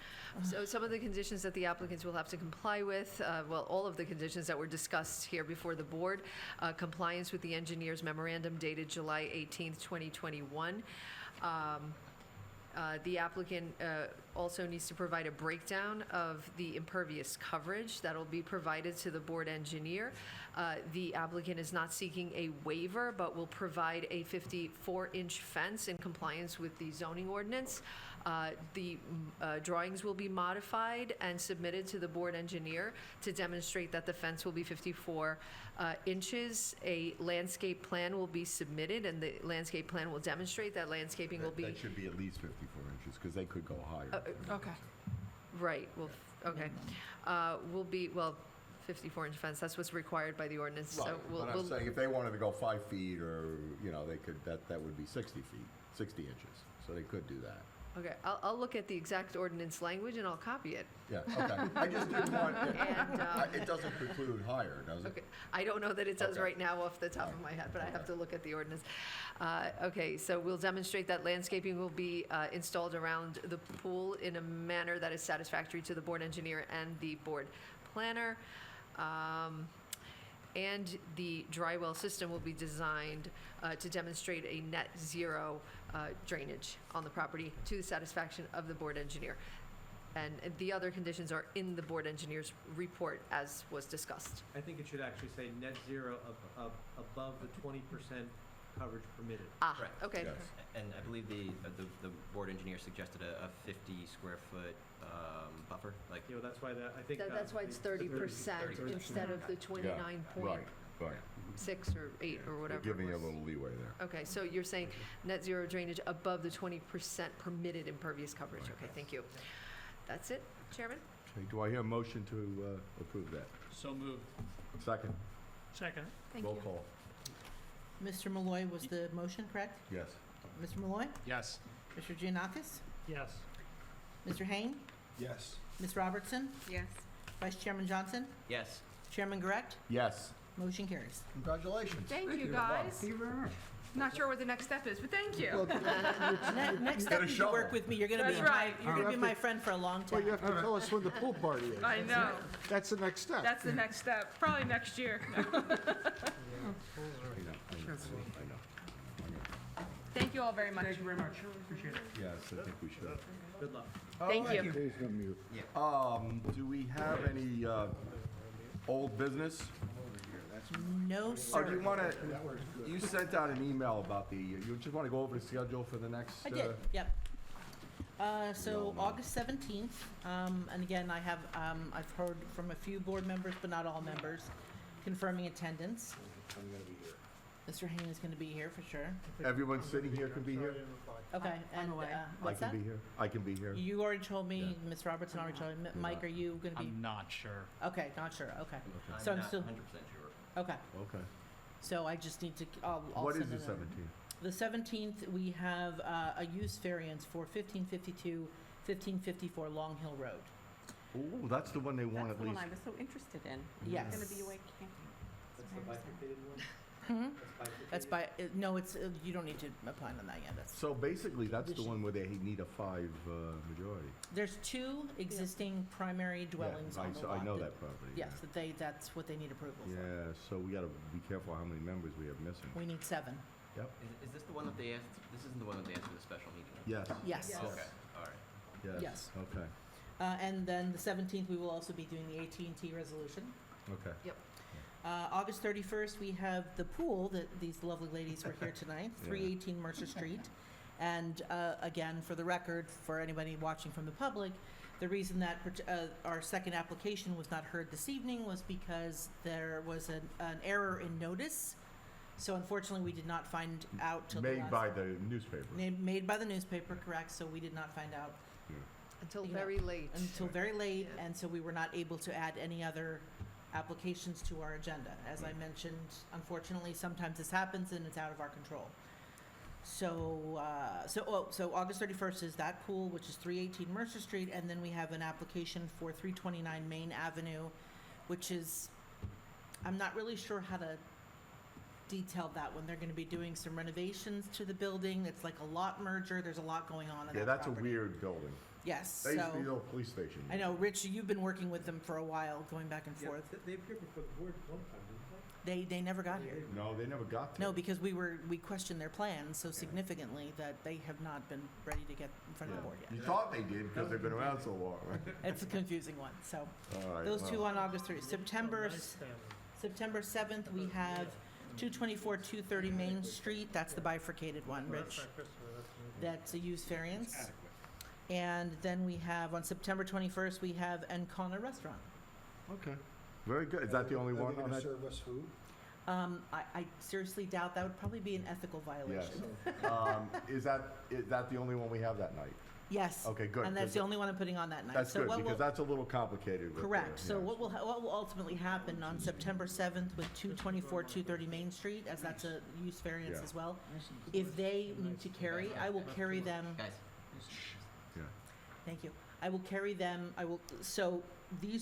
So some of the conditions that the applicants will have to comply with, all of the conditions that were discussed here before the board, compliance with the engineer's memorandum dated July 18th, 2021. The applicant also needs to provide a breakdown of the impervious coverage that'll be provided to the board engineer. The applicant is not seeking a waiver, but will provide a 54-inch fence in compliance with the zoning ordinance. The drawings will be modified and submitted to the board engineer to demonstrate that the fence will be 54 inches. A landscape plan will be submitted, and the landscape plan will demonstrate that landscaping will be... That should be at least 54 inches, because they could go higher. Okay. Right, well, okay. Will be, 54-inch fence, that's what's required by the ordinance, so Right, we'll... but I'm saying if they wanted to go 5 feet, or, they could, that would be 60 feet, 60 inches, so they could do that. Okay, I'll look at the exact ordinance language and I'll copy it. Yeah, okay. I just didn't want, And, it doesn't preclude higher, does it? Okay, I don't know that it does Okay. right now off the top of my head, but I have to look at the ordinance. Okay, so we'll demonstrate that landscaping will be installed around the pool in a manner that is satisfactory to the board engineer and the board planner. And the dry well system will be designed to demonstrate a net zero drainage on the property to the satisfaction of the board engineer. And the other conditions are in the board engineer's report as was discussed. I think it should actually say net zero above the 20% coverage permitted. Correct. Okay. Yes. And I believe the board engineer suggested a 50 square foot buffer, like, That's why I think. That's why it's 30% 30%. instead of the 29.6 Right. or 8 or whatever. They're giving it you a was. little leeway there. Okay, so you're saying net zero drainage above the 20% permitted impervious coverage. Okay, thank you. That's it, Chairman? Okay, do I hear a motion to approve that? So moved. Second? Second. Thank Roll you. call. Mr. Malloy was the motion, correct? Yes. Mr. Malloy? Yes. Mr. Giannakis? Yes. Mr. Hain? Yes. Ms. Robertson? Yes. Vice Chairman Johnson? yes. Chairman Correct? Yes. Motion carries. Congratulations. Thank you, guys. Thank you very much. Not sure what the next step is, but thank you. Next Got up, a you shovel. work with me. You're gonna That's be right. you're gonna be my friend for a long Well, time. you have to tell us when the pool party is. I know. That's the next step. That's the next step. Probably next year. Thank you all very much. Thank you very much. Appreciate it. Yes, I think we should. Good luck. Thank you. Please don't mute. Do we have any old business? No, Or sir. do you want to, you sent out an email about you just want to go over the schedule for the next? I did, yep. So August 17th, and again, I've heard from a few board members, but not all members, confirming attendance. I'm gonna be here. Mr. Hain is gonna be here for sure. Everyone sitting here can be here? Okay, I'm and, away. I what's can that? be here. I can be here. You already told me, Yeah. Ms. Robertson already told me. Mike, are you gonna be? I'm not sure. Okay, not sure, okay. Okay. So I'm I'm not still, 100% sure. okay, Okay. so I just need to, I'll What is send the it in. 17th? The 17th, we have a use variance for 1552, 1554 Long Hill Road. Oh, that's the one they want That's at the one least. I was so interested in. Yes. I'm gonna be away camping. That's the bifurcated one? Hmm? That's by, no, you don't need to apply on that yet, that's. So basically, that's the one where they need a 5 majority. There's 2 existing primary dwellings Yeah, on the lot. I know that property. Yes, that's what they need approval for. Yeah, so we gotta be careful how many members we have missing. We need 7. Yep. Is this the one that they asked, this isn't the one that they asked for the special meeting? Yes. Yes. Okay, all right. Yes. Okay. And then the 17th, we will also be doing the AT&T resolution. Okay. August 31st, we have the pool that these lovely ladies were here tonight, Yeah. 318 Mercer Street. And again, for the record, for anybody watching from the public, the reason that our second application was not heard this evening was because there was an error in notice. So unfortunately, we did not find out till the last. Made by the newspaper. Made by the newspaper, correct, so we did not find out Until You know, very late. until very late, Yeah. and so we were not able to add any other applications to our agenda. As I mentioned, unfortunately, sometimes this happens and it's out of our control. So August 31st is that pool, which is 318 Mercer Street, and then we have an application for 329 Main Avenue, which is, I'm not really sure how to detail that one. They're gonna be doing some renovations to the building. It's like a lot merger. There's a lot going on in Yeah, that that's a property. weird building. Yes, That used to be the so, old police station. I know, Rich, you've been working with them for a while, going back and forth. They appeared before the board one time, didn't They never got here. No, they never got to No, it. because we questioned their plans so significantly that they have not been ready to get in front of the board You yet. thought they did because they've been around so long, right? It's a confusing one, so. All right. Those two well, on August 30th. September 7th, we have 224, 230 Main Street. That's the bifurcated one, Rich. That's a use variance. And then we have, on September 21st, we have Encona Restaurant. Okay. Very good. Is that the only Are one they on gonna that? serve us food? I seriously doubt that would probably be an ethical Yes. violation. Is that the only one we have that night? Yes. Okay, good. And that's 'cause the only one I'm putting on that night. That's So good, what will- because that's a little complicated. with the- Correct. So yeah. what will ultimately happen on September 7th with 224, 230 Main Street, as that's a use variance Yeah. as well, if they need to carry, I will carry them. Guys, Yeah. Thank you. I will carry them, so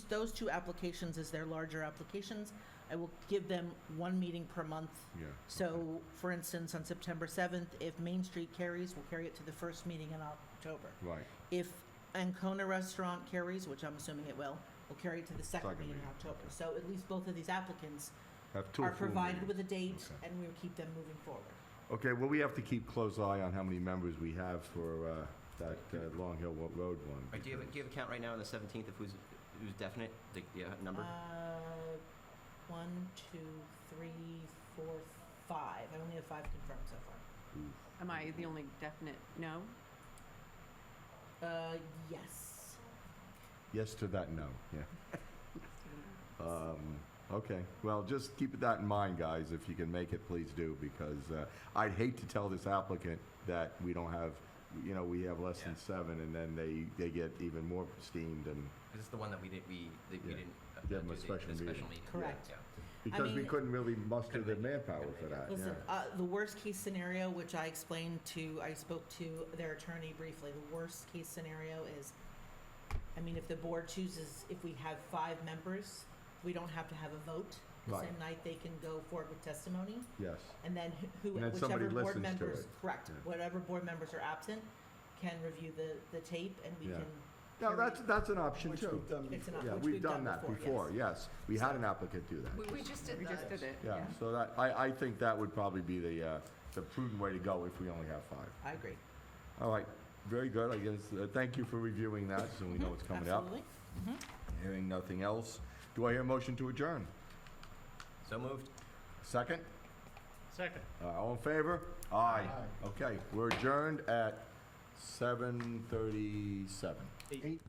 those 2 applications as their larger applications, I will give them 1 meeting per month. Yeah. So, for instance, on September 7th, if Main Street carries, we'll carry it to the first meeting in October. Right. If Ancona Restaurant carries, which I'm assuming it will, we'll carry it to the second Second meeting in meeting, October. So at least both of these applicants Have 2 are full provided meetings. with a date, Okay. and we'll keep them moving forward. Okay, well, we have to keep close eye on how many members we have for that Long Hill Road one. do you have a count right now on the 17th of who's definite, the number? 1, 2, 3, 4, 5. I only have 5 confirmed so far. Am I the only definite no? Yes. Yes to that, no, yeah. Okay, well, just keep that in mind, guys. If you can make it, please do, because I'd hate to tell this applicant that we don't have, we have less than 7, and then they get even more steamed, and This is the one that we didn't Give them a do special the meeting. special meeting. Correct. Yeah. because we mean- couldn't really muster the manpower for that, Listen, yeah. the worst case scenario, which I spoke to their attorney briefly, the worst case scenario is, if the board chooses, if we have 5 members, we don't have to have a vote. The Right. same night, they can go forward with testimony, Yes, and then And then somebody whichever board listens to members, it. correct, Yeah. whatever board members are absent can review the tape, and we Yeah. can. no, that's an option Which too. we've done It's an before. Yeah, which we've done that before, yes. We had an applicant do that. We just did We just that. did it, Yeah, so that, I think that would probably be the prudent way to go if we only have 5. I agree. All right, very good, I guess, thank you for reviewing that, so we know what's coming up. Absolutely. Hearing nothing else, do I hear a motion to adjourn? So moved. Second? Second. All in favor? Aye. Okay, we're adjourned at 7:37. Eight.